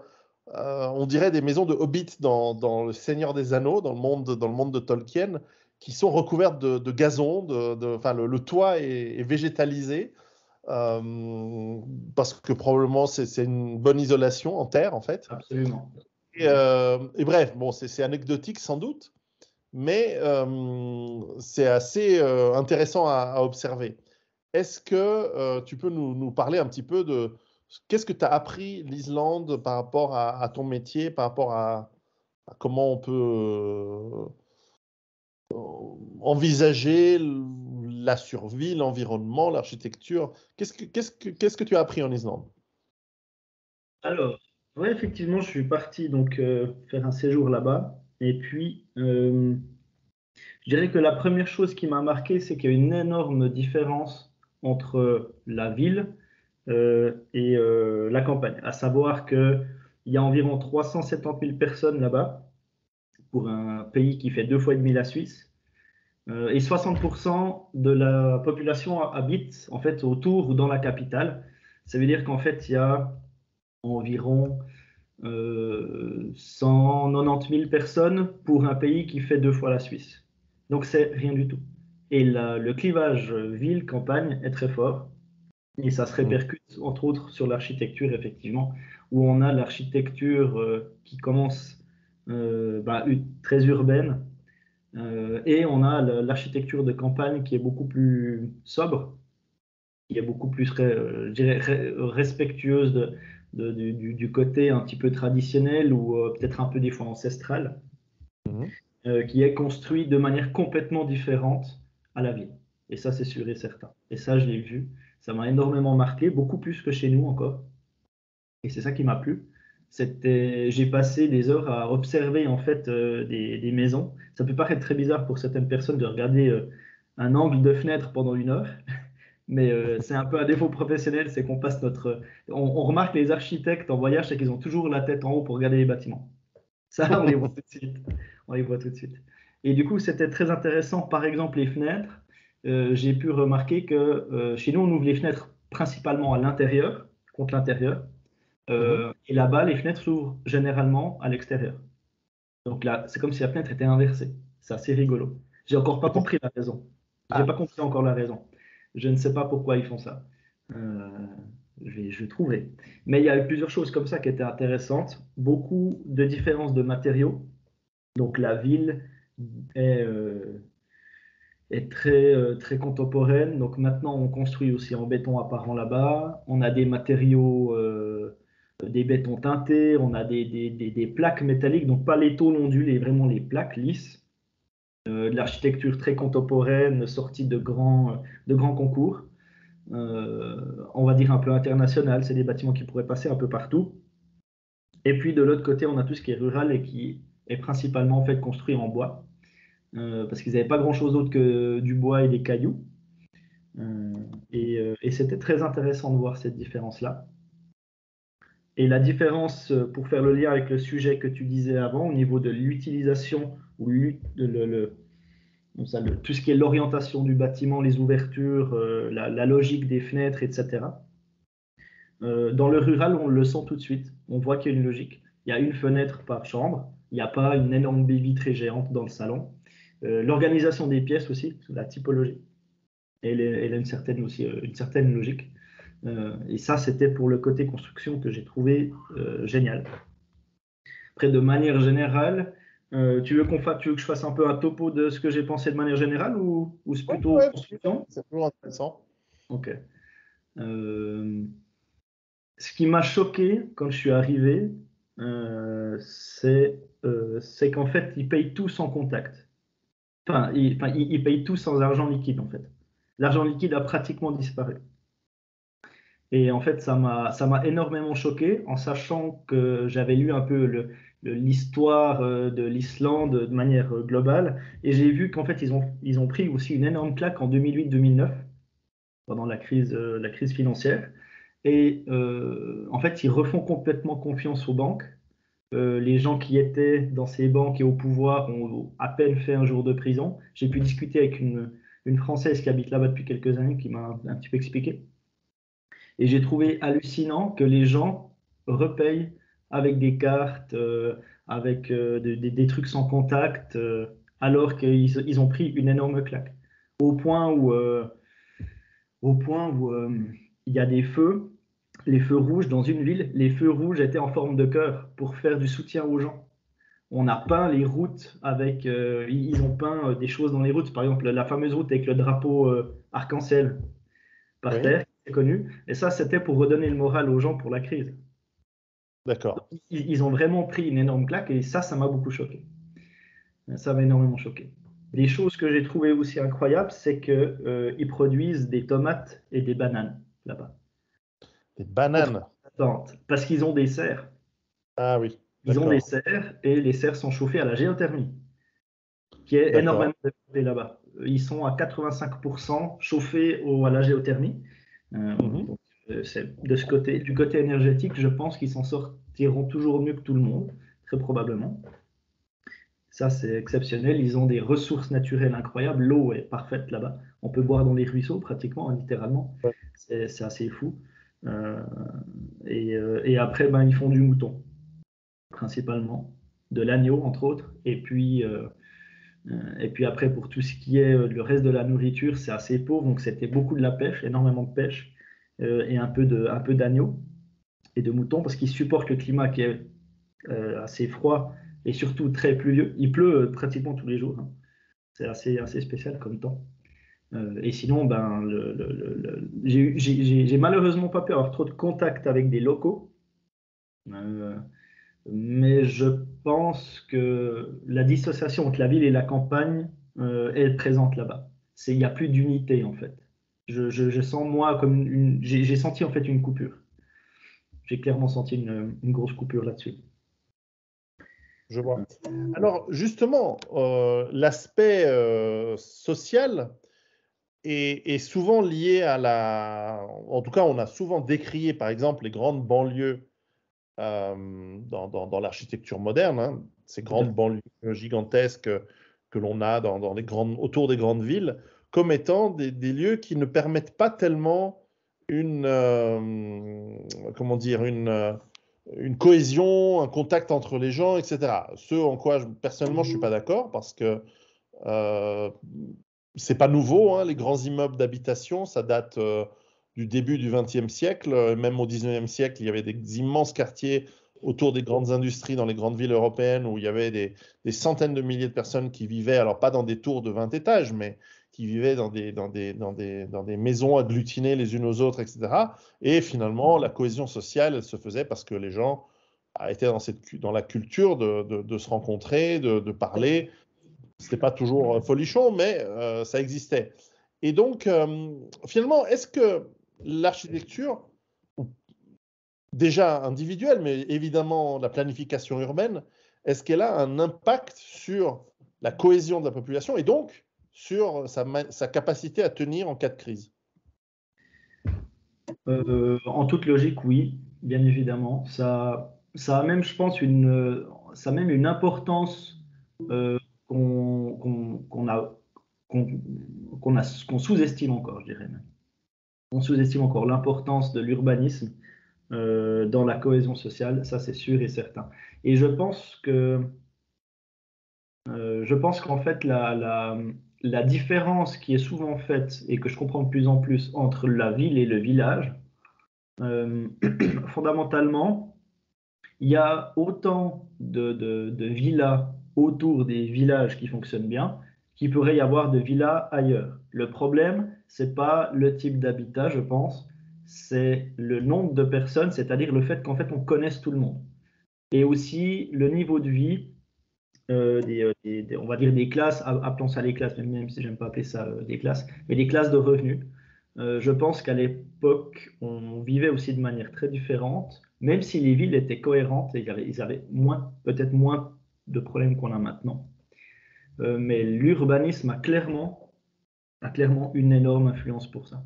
on dirait des maisons de hobbits dans Le Seigneur des Anneaux, dans le monde de Tolkien, qui sont recouvertes de gazon, enfin, le toit est végétalisé, parce que probablement c'est une bonne isolation en terre, en fait. Absolument. Et bref, bon, c'est anecdotique sans doute, mais c'est assez intéressant à observer. Est-ce que tu peux nous parler un petit peu de qu'est-ce que tu as appris l'Islande par rapport à ton métier, par rapport à comment on peut envisager la survie, l'environnement, l'architecture? Qu'est-ce que tu as appris en Islande? Alors, ouais, effectivement, je suis parti donc faire un séjour là-bas. Et puis, je dirais que la première chose qui m'a marqué, c'est qu'il y a une énorme différence entre la ville et la campagne. À savoir qu'il y a environ 370 000 personnes là-bas, pour un pays qui fait 2 fois et demi la Suisse. Et 60% de la population habite en fait autour ou dans la capitale. Ça veut dire qu'en fait, il y a environ 190 000 personnes pour un pays qui fait 2 fois la Suisse. Donc, c'est rien du tout. Et le clivage ville-campagne est très fort. Et ça se répercute, entre autres, sur l'architecture, effectivement, où on a l'architecture qui commence très urbaine, et on a l'architecture de campagne qui est beaucoup plus sobre, qui est beaucoup plus, je dirais, respectueuse du côté un petit peu traditionnel ou peut-être un peu des fois ancestral, qui est construit de manière complètement différente à la ville. Et ça, c'est sûr et certain. Et ça, je l'ai vu. Ça m'a énormément marqué, beaucoup plus que chez nous encore. Et c'est ça qui m'a plu. J'ai passé des heures à observer en fait des maisons. Ça peut paraître très bizarre pour certaines personnes de regarder un angle de fenêtre pendant 1 heure, mais c'est un peu un défaut professionnel, c'est qu'on passe on remarque les architectes en voyage, c'est qu'ils ont toujours la tête en haut pour regarder les bâtiments. Ça, on les voit tout de suite. On les voit tout de suite. Et du coup, c'était très intéressant. Par exemple, les fenêtres. J'ai pu remarquer que chez nous, on ouvre les fenêtres principalement à l'intérieur, contre l'intérieur. Et là-bas, les fenêtres s'ouvrent généralement à l'extérieur. Donc là, c'est comme si la fenêtre était inversée. C'est assez rigolo. J'ai encore pas compris la raison. J'ai pas compris encore la raison. Je ne sais pas pourquoi ils font ça. Je trouverai. Mais il y a eu plusieurs choses comme ça qui étaient intéressantes. Beaucoup de différences de matériaux. Donc la ville est très contemporaine. Donc maintenant, on construit aussi en béton apparent là-bas. On a des matériaux, des bétons teintés. On a des plaques métalliques, donc pas les tôles ondulées, vraiment les plaques lisses. De l'architecture très contemporaine, sortie de grands concours. On va dire un peu international. C'est des bâtiments qui pourraient passer un peu partout. Et puis de l'autre côté, on a tout ce qui est rural et qui est principalement en fait construit en bois. Parce qu'ils n'avaient pas grand-chose d'autre que du bois et des cailloux. Et c'était très intéressant de voir cette différence-là. Et la différence, pour faire le lien avec le sujet que tu disais avant, au niveau de l'utilisation ou Donc ça, tout ce qui est l'orientation du bâtiment, les ouvertures, la logique des fenêtres, etc. Dans le rural, on le sent tout de suite. On voit qu'il y a une logique. Il y a une fenêtre par chambre. Il n'y a pas une énorme baie vitrée géante dans le salon. L'organisation des pièces aussi, la typologie. Elle a une certaine logique. Et ça, c'était pour le côté construction que j'ai trouvé génial. Après, de manière générale, tu veux que je fasse un peu un topo de ce que j'ai pensé de manière générale ou c'est plutôt construction? C'est toujours intéressant. Ok. Ce qui m'a choqué quand je suis arrivé, c'est qu'en fait, ils payent tout sans contact. Ils payent tout sans argent liquide, en fait. L'argent liquide a pratiquement disparu. Et en fait, ça m'a énormément choqué, en sachant que j'avais lu un peu l'histoire de l'Islande de manière globale, et j'ai vu qu'en fait, ils ont pris aussi une énorme claque en 2008-2009, pendant la crise financière. Et en fait, ils refont complètement confiance aux banques. Les gens qui étaient dans ces banques et au pouvoir ont à peine fait un jour de prison. J'ai pu discuter avec une Française qui habite là-bas depuis quelques années, qui m'a un petit peu expliqué. Et j'ai trouvé hallucinant que les gens repayent avec des cartes, avec des trucs sans contact, alors qu'ils ont pris une énorme claque. Au point où, il y a des feux, les feux rouges dans une ville, les feux rouges étaient en forme de cœur pour faire du soutien aux gens. On a peint les routes avec, ils ont peint des choses dans les routes, par exemple la fameuse route avec le drapeau arc-en-ciel par terre, c'est connu. Et ça, c'était pour redonner le moral aux gens pour la crise. D'accord. Ils ont vraiment pris une énorme claque et ça m'a beaucoup choqué. Ça m'a énormément choqué. Des choses que j'ai trouvées aussi incroyables, c'est qu'ils produisent des tomates et des bananes là-bas. Des bananes. Parce qu'ils ont des serres. Ah oui. Ils ont des serres et les serres sont chauffées à la géothermie, qui est énormément développée là-bas. Ils sont à 85% chauffés à la géothermie. Donc, de ce côté, du côté énergétique, je pense qu'ils s'en sortiront toujours mieux que tout le monde, très probablement. Ça, c'est exceptionnel. Ils ont des ressources naturelles incroyables. L'eau est parfaite là-bas. On peut boire dans les ruisseaux, pratiquement, littéralement. Ouais. C'est assez fou. Et après, ils font du mouton, principalement, de l'agneau, entre autres. Et puis après, pour tout ce qui est le reste de la nourriture, c'est assez pauvre. Donc, c'était beaucoup de la pêche, énormément de pêche, et un peu d'agneau et de mouton, parce qu'ils supportent le climat qui est assez froid et surtout très pluvieux. Il pleut pratiquement tous les jours. Hein. C'est assez spécial comme temps. Et sinon, j'ai malheureusement pas pu avoir trop de contact avec des locaux. Mais je pense que la dissociation entre la ville et la campagne est présente là-bas. Il n'y a plus d'unité en fait. Je sens moi comme j'ai senti en fait une coupure. J'ai clairement senti une grosse coupure là-dessus. Je vois. Alors justement, l'aspect social est souvent lié à En tout cas, on a souvent décrié, par exemple, les grandes banlieues dans l'architecture moderne, hein, ces grandes banlieues gigantesques que l'on a autour des grandes villes, comme étant des lieux qui ne permettent pas tellement comment dire, une cohésion, un contact entre les gens, etc. Ce en quoi, personnellement, je ne suis pas d'accord, parce que c'est pas nouveau, hein, les grands immeubles d'habitation, ça date du début du XXe siècle. Même au XIXe siècle, il y avait des immenses quartiers autour des grandes industries dans les grandes villes européennes où il y avait des centaines de milliers de personnes qui vivaient, alors pas dans des tours de 20 étages, mais qui vivaient dans des maisons agglutinées les unes aux autres, etc. Et finalement, la cohésion sociale, elle se faisait parce que les gens étaient dans la culture de se rencontrer, de parler. C'était pas toujours folichon, mais ça existait. Et donc, finalement, est-ce que l'architecture, déjà individuelle, mais évidemment la planification urbaine, est-ce qu'elle a un impact sur la cohésion de la population et donc sur sa capacité à tenir en cas de crise? En toute logique, oui, bien évidemment. Ça a même, je pense, ça a même une importance qu'on a qu'on sous-estime encore, je dirais même. On sous-estime encore l'importance de l'urbanisme dans la cohésion sociale, ça c'est sûr et certain. Et je pense qu'en fait la différence qui est souvent faite et que je comprends de plus en plus entre la ville et le village, fondamentalement, il y a autant de villas autour des villages qui fonctionnent bien qu'il pourrait y avoir de villas ailleurs. Le problème, c'est pas le type d'habitat, je pense, c'est le nombre de personnes, c'est-à-dire le fait qu'en fait on connaisse tout le monde. Et aussi le niveau de vie, on va dire des classes, appelons ça les classes, même si j'aime pas appeler ça des classes, mais des classes de revenus. Je pense qu'à l'époque, on vivait aussi de manière très différente, même si les villes étaient cohérentes et ils avaient peut-être moins de problèmes qu'on a maintenant. Mais l'urbanisme a clairement une énorme influence pour ça.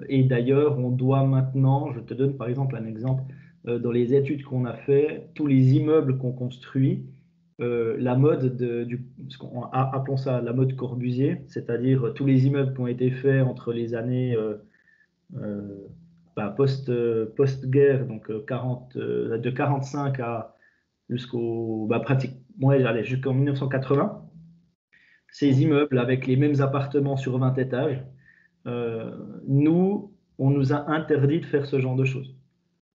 Et d'ailleurs, on doit maintenant, je te donne par exemple un exemple, dans les études qu'on a fait, tous les immeubles qu'on construit, la mode appelons ça la mode Corbusier, c'est-à-dire tous les immeubles qui ont été faits entre les années post-guerre, donc de 45 jusqu'au jusqu'en 1980, ces immeubles avec les mêmes appartements sur 20 étages, on nous a interdit de faire ce genre de choses.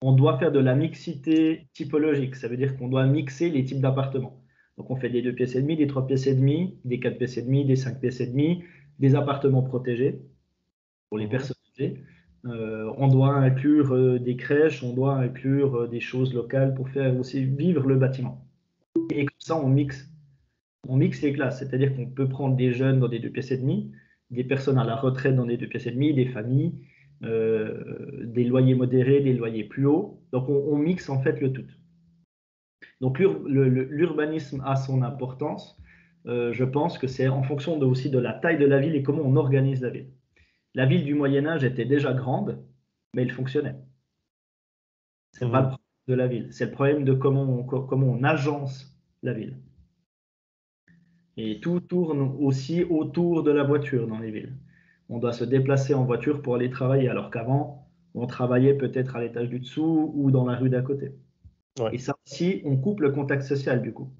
On doit faire de la mixité typologique, ça veut dire qu'on doit mixer les types d'appartements. Donc on fait des 2 pièces et demie, des 3 pièces et demie, des 4 pièces et demie, des 5 pièces et demie, des appartements protégés pour les personnes âgées. On doit inclure des crèches, on doit inclure des choses locales pour faire aussi vivre le bâtiment. Et comme ça, on mixe les classes, c'est-à-dire qu'on peut prendre des jeunes dans des 2 pièces et demie, des personnes à la retraite dans des 2 pièces et demie, des familles, des loyers modérés, des loyers plus hauts. Donc on mixe en fait le tout. Donc l'urbanisme a son importance. Je pense que c'est en fonction aussi de la taille de la ville et comment on organise la ville. La ville du Moyen-Âge était déjà grande, mais elle fonctionnait. C'est pas le problème de la ville, c'est le problème de comment on agence la ville. Et tout tourne aussi autour de la voiture dans les villes. On doit se déplacer en voiture pour aller travailler, alors qu'avant, on travaillait peut-être à l'étage du dessous ou dans la rue d'à côté. Ouais. Et ça aussi, on coupe le contact social du coup.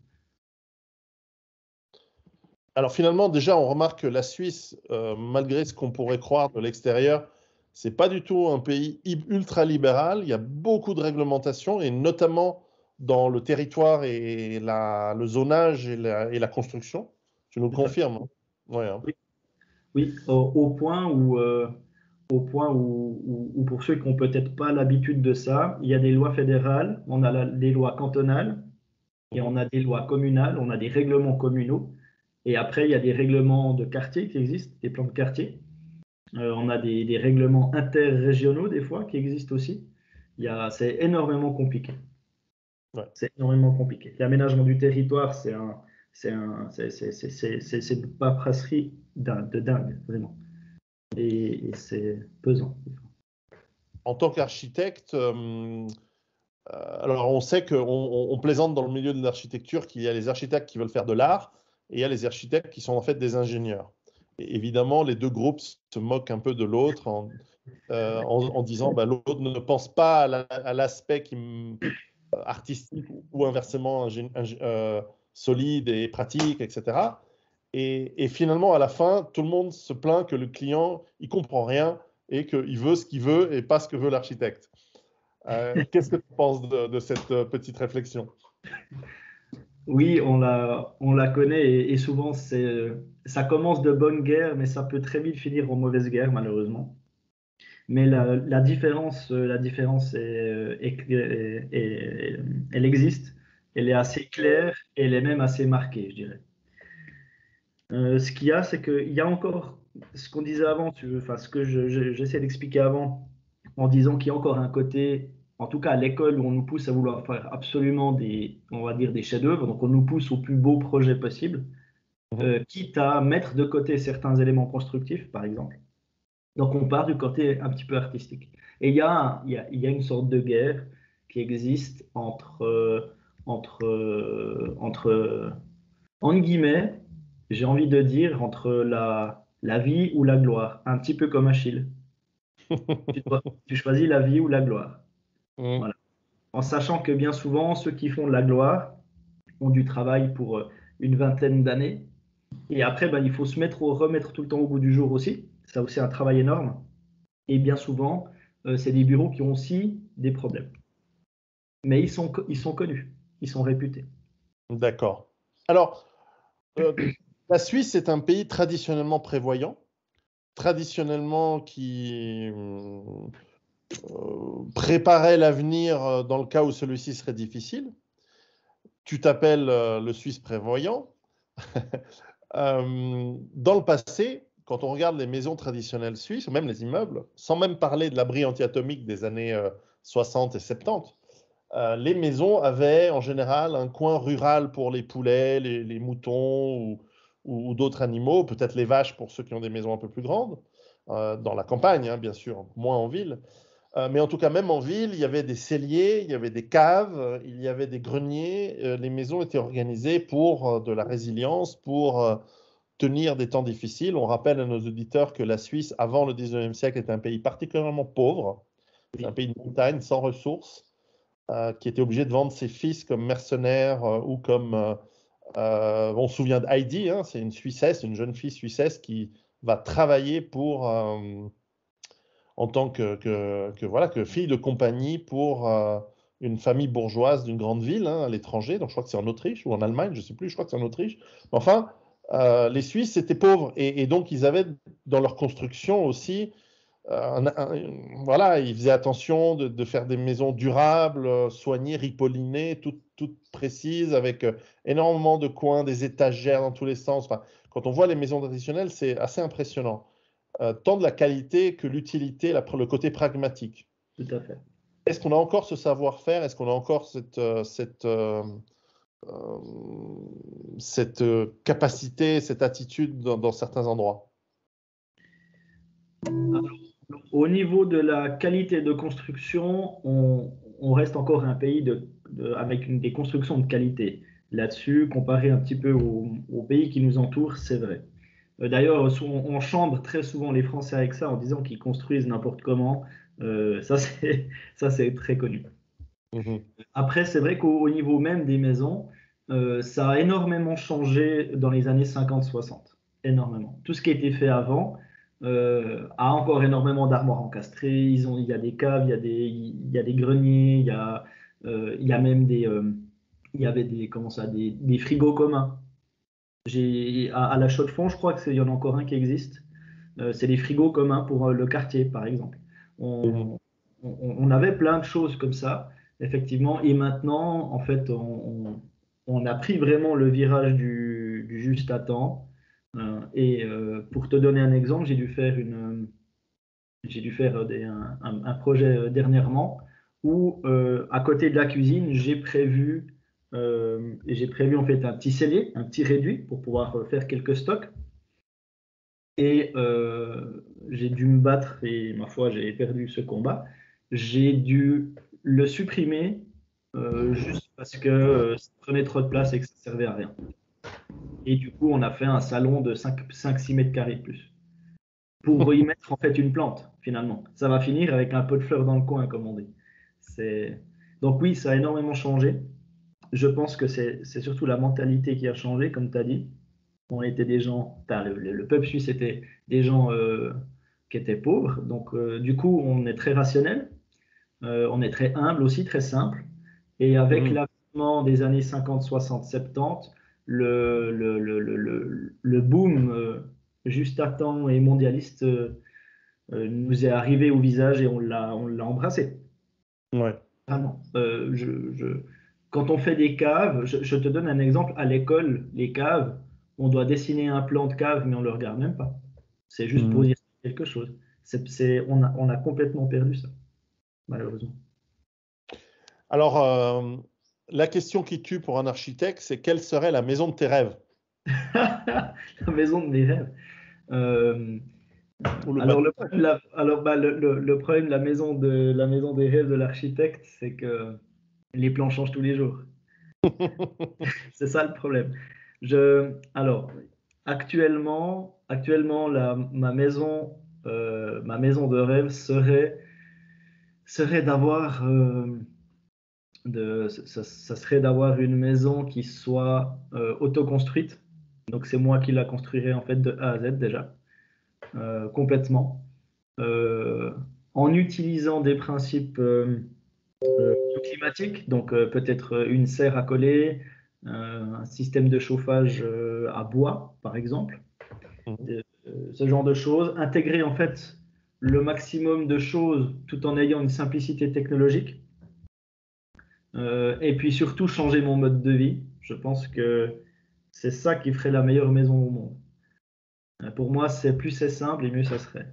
Alors finalement, déjà, on remarque que la Suisse, malgré ce qu'on pourrait croire de l'extérieur, c'est pas du tout un pays ultra-libéral. Il y a beaucoup de réglementations, et notamment dans le territoire et le zonage et la construction. Tu nous le confirmes, hein? Ouais, hein. Oui, au point où pour ceux qui n'ont peut-être pas l'habitude de ça, il y a des lois fédérales, on a des lois cantonales et on a des lois communales, on a des règlements communaux. Et après, il y a des règlements de quartier qui existent, des plans de quartier. On a des règlements interrégionaux des fois qui existent aussi. C'est énormément compliqué. Ouais. C'est énormément compliqué. L'aménagement du territoire, c'est une paperasserie de dingue, vraiment. Et c'est pesant. En tant qu'architecte, alors on sait qu'on plaisante dans le milieu de l'architecture qu'il y a les architectes qui veulent faire de l'art et il y a les architectes qui sont en fait des ingénieurs. Et évidemment, les deux groupes se moquent un peu de l'autre en disant bah, l'autre ne pense pas à l'aspect artistique ou inversement solide et pratique, etc. Et finalement, à la fin, tout le monde se plaint que le client, il comprend rien et qu'il veut ce qu'il veut et pas ce que veut l'architecte. Qu'est-ce que tu penses de cette petite réflexion? Oui, on la connaît et souvent ça commence de bonne guerre, mais ça peut très vite finir en mauvaise guerre, malheureusement. Mais la différence, elle existe, elle est assez claire et elle est même assez marquée, je dirais. Ce qu'il y a, c'est qu'il y a encore ce qu'on disait avant, enfin ce que j'essaie d'expliquer avant, en disant qu'il y a encore un côté, en tout cas à l'école, où on nous pousse à vouloir faire absolument on va dire des chefs-d'œuvre, donc on nous pousse au plus beau projet possible, quitte à mettre de côté certains éléments constructifs, par exemple. Donc on part du côté un petit peu artistique. Et il y a une sorte de guerre qui existe entre en guillemets, j'ai envie de dire, entre la vie ou la gloire, un petit peu comme Achille. Tu choisis la vie ou la gloire. Mm. Voilà. En sachant que bien souvent, ceux qui font de la gloire ont du travail pour une vingtaine d'années. Et après, ben, il faut remettre tout le temps au goût du jour aussi. Ça aussi, un travail énorme. Et bien souvent, c'est des bureaux qui ont aussi des problèmes. Mais ils sont connus, ils sont réputés. D'accord. Alors, la Suisse est un pays traditionnellement prévoyant, traditionnellement qui préparait l'avenir dans le cas où celui-ci serait difficile. Tu t'appelles le Suisse prévoyant. Dans le passé, quand on regarde les maisons traditionnelles suisses, ou même les immeubles, sans même parler de l'abri anti-atomique des années 60 et 70, les maisons avaient en général un coin rural pour les poulets, les moutons ou d'autres animaux, peut-être les vaches pour ceux qui ont des maisons un peu plus grandes, dans la campagne, hein, bien sûr, moins en ville. Mais en tout cas, même en ville, il y avait des celliers, il y avait des caves, il y avait des greniers. Les maisons étaient organisées pour de la résilience, pour tenir des temps difficiles. On rappelle à nos auditeurs que la Suisse, avant le 19e siècle, était un pays particulièrement pauvre. C'est un pays de montagne, sans ressources, qui était obligé de vendre ses fils comme mercenaires ou comme... on se souvient d'Heidi, hein, c'est une Suissesse, une jeune fille suissesse qui va travailler pour... en tant voilà, que fille de compagnie pour une famille bourgeoise d'une grande ville, hein, à l'étranger. Donc je crois que c'est en Autriche ou en Allemagne, je ne sais plus, je crois que c'est en Autriche. Enfin, les Suisses étaient pauvres et donc ils avaient dans leur construction aussi, voilà, ils faisaient attention de faire des maisons durables, soignées, ripollinées, toutes précises, avec énormément de coins, des étagères dans tous les sens. Enfin, quand on voit les maisons traditionnelles, c'est assez impressionnant. Tant de la qualité que l'utilité, le côté pragmatique. Tout à fait. Est-ce qu'on a encore ce savoir-faire? Est-ce qu'on a encore cette capacité, cette attitude dans certains endroits? Alors, au niveau de la qualité de construction, on reste encore un pays avec des constructions de qualité. Là-dessus, comparé un petit peu aux pays qui nous entourent, c'est vrai. D'ailleurs, on chambre très souvent les Français avec ça en disant qu'ils construisent n'importe comment. Ça, c'est très connu. Mhm. Après, c'est vrai qu'au niveau même des maisons, ça a énormément changé dans les années 50-60. Énormément. Tout ce qui a été fait avant a encore énormément d'armoires encastrées. Il y a des caves, il y a des greniers, il y a même il y avait comment ça, des frigos communs. À la Chaux-de-Fonds, je crois qu'il y en a encore un qui existe. C'est les frigos communs pour le quartier, par exemple. Mhm. On avait plein de choses comme ça, effectivement. Et maintenant, en fait, on a pris vraiment le virage du juste à temps. Pour te donner un exemple, j'ai dû faire un projet dernièrement où, à côté de la cuisine, j'ai prévu en fait un petit cellier, un petit réduit pour pouvoir faire quelques stocks. Et j'ai dû me battre et ma foi, j'ai perdu ce combat. J'ai dû le supprimer juste parce que ça prenait trop de place et que ça servait à rien. Et du coup, on a fait un salon de 5-6 mètres carrés de plus pour y mettre en fait une plante finalement. Ça va finir avec un pot de fleurs dans le coin, comme on dit. Donc oui, ça a énormément changé. Je pense que c'est surtout la mentalité qui a changé, comme tu as dit. On était des gens, enfin, le peuple suisse était des gens qui étaient pauvres. Donc du coup, on est très rationnel, on est très humble aussi, très simple. Et avec Mhm. l'avènement des années 50, 60, 70, le boom juste à temps et mondialiste nous est arrivé au visage et on l'a embrassé. Ouais. Vraiment. Quand on fait des caves, je te donne un exemple. À l'école, les caves, on doit dessiner un plan de cave, mais on ne le regarde même pas. C'est juste pour Mhm. dire quelque chose. On a complètement perdu ça, malheureusement. Alors, la question qui tue pour un architecte, c'est quelle serait la maison de tes rêves? La maison de mes rêves. Euh, Ou le alors, bâtiment? le problème de la maison des rêves de l'architecte, c'est que les plans changent tous les jours. C'est ça le problème. Alors, actuellement ma maison de rêve serait d'avoir ça serait d'avoir une maison qui soit autoconstruite. Donc c'est moi qui la construirai en fait de A à Z déjà, complètement, euh, en utilisant des principes climatiques, donc peut-être une serre à coller, un système de chauffage à bois par exemple, Mhm. ce genre de choses, intégrer en fait le maximum de choses tout en ayant une simplicité technologique. Et puis surtout changer mon mode de vie. Je pense que c'est ça qui ferait la meilleure maison au monde. Pour moi, plus c'est simple et mieux ça serait.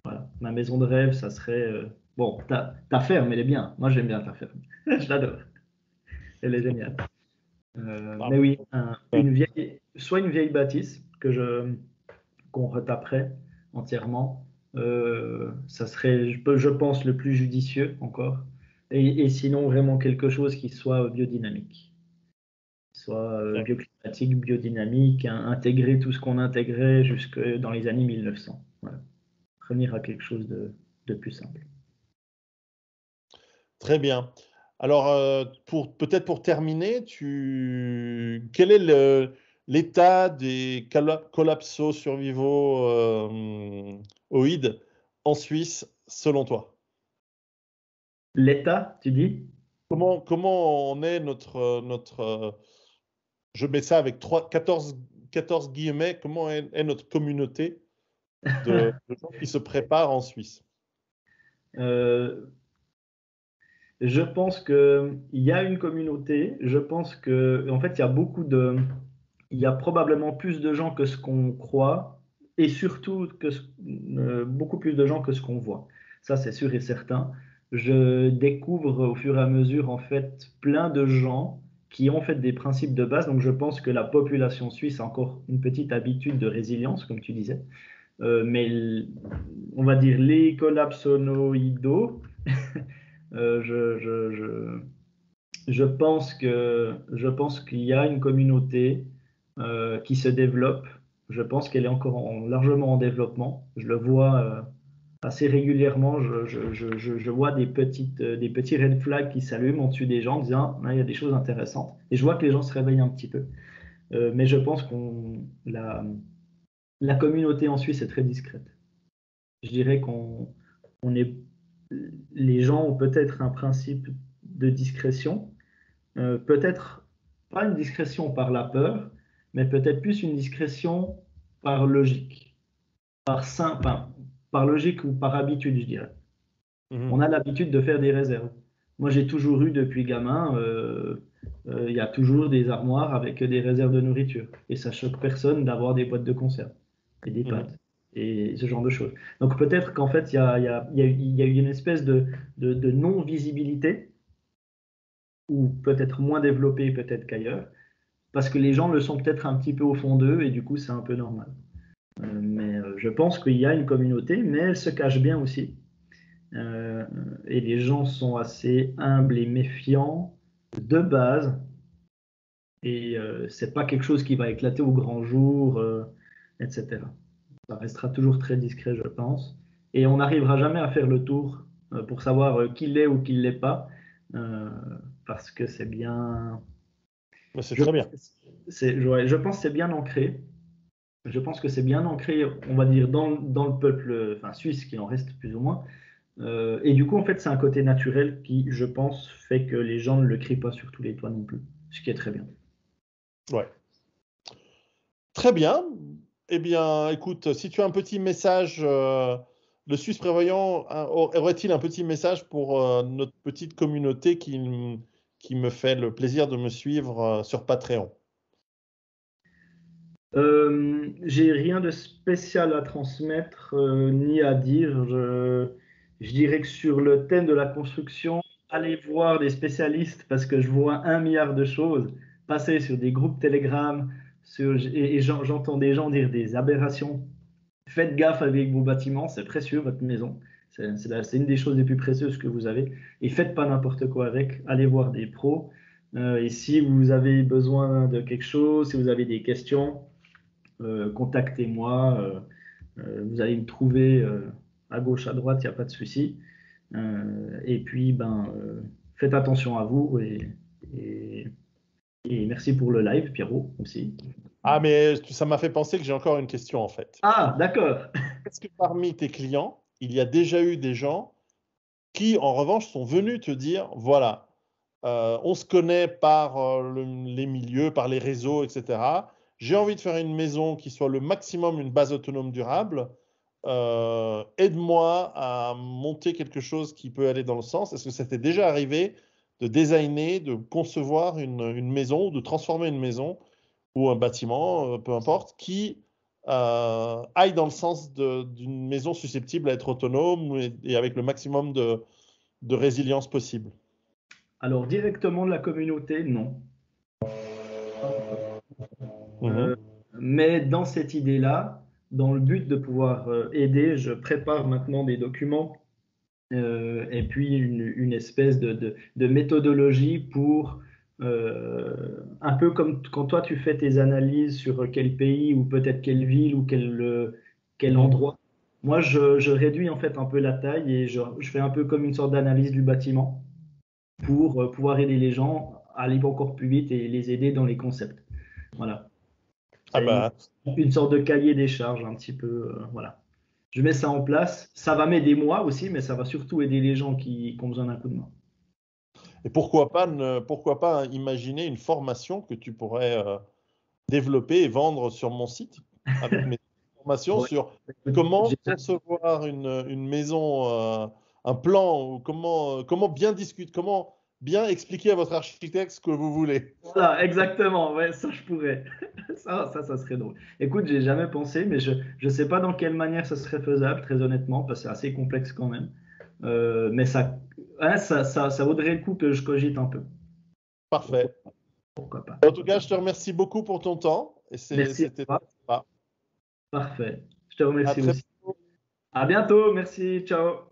Voilà. Ma maison de rêve, ça serait. Bon, ta ferme, elle est bien. Moi, j'aime bien ta ferme. Je l'adore. Elle est géniale. Ah, Mais oui, ouais. soit une vieille bâtisse qu'on retaperait entièrement. Ça serait, je pense, le plus judicieux encore. Et sinon, vraiment quelque chose qui soit biodynamique. Soit Ouais. bioclimatique, biodynamique, intégrer tout ce qu'on intégrait jusque dans les années 1900. Voilà. Revenir à quelque chose de plus simple. Très bien. Alors, peut-être pour terminer, quel est l'état des collapsos survivaux oïdes en Suisse, selon toi? L'État, tu dis? Comment on est je mets ça avec 14 guillemets, comment est notre communauté de gens qui se préparent en Suisse? Euh, je pense qu'il y a une communauté. Je pense que, en fait, il y a probablement plus de gens que ce qu'on croit, et surtout beaucoup plus de gens que ce qu'on voit. Ça, c'est sûr et certain. Je découvre au fur et à mesure, en fait, plein de gens qui ont fait des principes de base. Donc, je pense que la population suisse a encore une petite habitude de résilience, comme tu disais. Mais on va dire les collapsonoïdos, euh, je, je, je, je pense qu'il y a une communauté qui se développe. Je pense qu'elle est encore largement en développement. Je le vois assez régulièrement. Je vois des petits red flags qui s'allument au-dessus des gens en disant ah, il y a des choses intéressantes. Et je vois que les gens se réveillent un petit peu. Mais je pense la communauté en Suisse est très discrète. Je dirais on est, les gens ont peut-être un principe de discrétion, peut-être pas une discrétion par la peur, mais peut-être plus une discrétion par logique, enfin, par logique ou par habitude, je dirais. On Mhm. a l'habitude de faire des réserves. Moi, j'ai toujours eu depuis gamin, il y a toujours des armoires avec des réserves de nourriture. Et ça choque personne d'avoir des boîtes de conserve et des Mhm. pâtes et ce genre de choses. Donc peut-être qu'en fait, il y a eu une espèce de non-visibilité, ou peut-être moins développée peut-être qu'ailleurs, parce que les gens le sont peut-être un petit peu au fond d'eux et du coup, c'est un peu normal. Mais je pense qu'il y a une communauté, mais elle se cache bien aussi. Euh, et les gens sont assez humbles et méfiants de base. Et c'est pas quelque chose qui va éclater au grand jour, etc. Ça restera toujours très discret, je pense. Et on n'arrivera jamais à faire le tour pour savoir qui l'est ou qui ne l'est pas, euh, parce que c'est bien. Mais c'est Je très pense bien. que je pense que c'est bien ancré. Je pense que c'est bien ancré, on va dire, dans le peuple, enfin, suisse, qui en reste plus ou moins. Et du coup, en fait, c'est un côté naturel qui, je pense, fait que les gens ne le crient pas sur tous les toits non plus, ce qui est très bien. Ouais. Très bien. Eh bien, écoute, si tu as un petit message, le Suisse prévoyant aurait-il un petit message pour notre petite communauté qui me fait le plaisir de me suivre sur Patreon? J'ai rien de spécial à transmettre ni à dire. Je dirais que sur le thème de la construction, allez voir des spécialistes parce que je vois 1 milliard de choses passer sur des groupes Telegram et j'entends des gens dire des aberrations. Faites gaffe avec vos bâtiments, c'est précieux, votre maison. C'est une des choses les plus précieuses que vous avez. Et faites pas n'importe quoi avec. Allez voir des pros. Et si vous avez besoin de quelque chose, si vous avez des questions, contactez-moi. Vous allez me trouver à gauche, à droite, il n'y a pas de souci. Et puis, faites attention à vous et merci pour le live, Pierrot, aussi. Ah, mais ça m'a fait penser que j'ai encore une question en fait. Ah, d'accord. Est-ce que parmi tes clients, il y a déjà eu des gens qui, en revanche, sont venus te dire, voilà, on se connaît par les milieux, par les réseaux, etc. J'ai envie de faire une maison qui soit le maximum une base autonome durable. Aide-moi à monter quelque chose qui peut aller dans le sens. Est-ce que ça t'est déjà arrivé de designer, de concevoir une maison, ou de transformer une maison ou un bâtiment, peu importe, qui aille dans le sens d'une maison susceptible à être autonome et avec le maximum de résilience possible? Alors, directement de la communauté, non. Mhm. Mais dans cette idée-là, dans le but de pouvoir aider, je prépare maintenant des documents et puis une espèce de méthodologie pour, un peu comme quand toi tu fais tes analyses sur quel pays ou peut-être quelle ville ou quel endroit. Moi, je réduis en fait un peu la taille et je fais un peu comme une sorte d'analyse du bâtiment pour pouvoir aider les gens à aller encore plus vite et les aider dans les concepts. Voilà. Ah C'est bah, une sorte de cahier des charges un petit peu. Voilà. Je mets ça en place. Ça va m'aider moi aussi, mais ça va surtout aider les gens qui ont besoin d'un coup de main. et pourquoi pas imaginer une formation que tu pourrais développer et vendre sur mon site avec mes formations Ouais. sur Écoute, comment concevoir une maison, un plan, ou comment bien discuter, comment bien expliquer à votre architecte ce que vous voulez. Voilà, exactement. Ouais, ça, je pourrais. Ça serait drôle. Écoute, j'ai jamais pensé, mais je ne sais pas dans quelle manière ça serait faisable, très honnêtement, parce que c'est assez complexe quand même. Mais hein, ça vaudrait le coup que je cogite un peu. Pourquoi, Parfait. pourquoi pas? En tout cas, je te remercie beaucoup pour ton temps et Merci à c'était toi. très sympa. Parfait. Je te À remercie très aussi. bientôt. À bientôt. Merci. Ciao.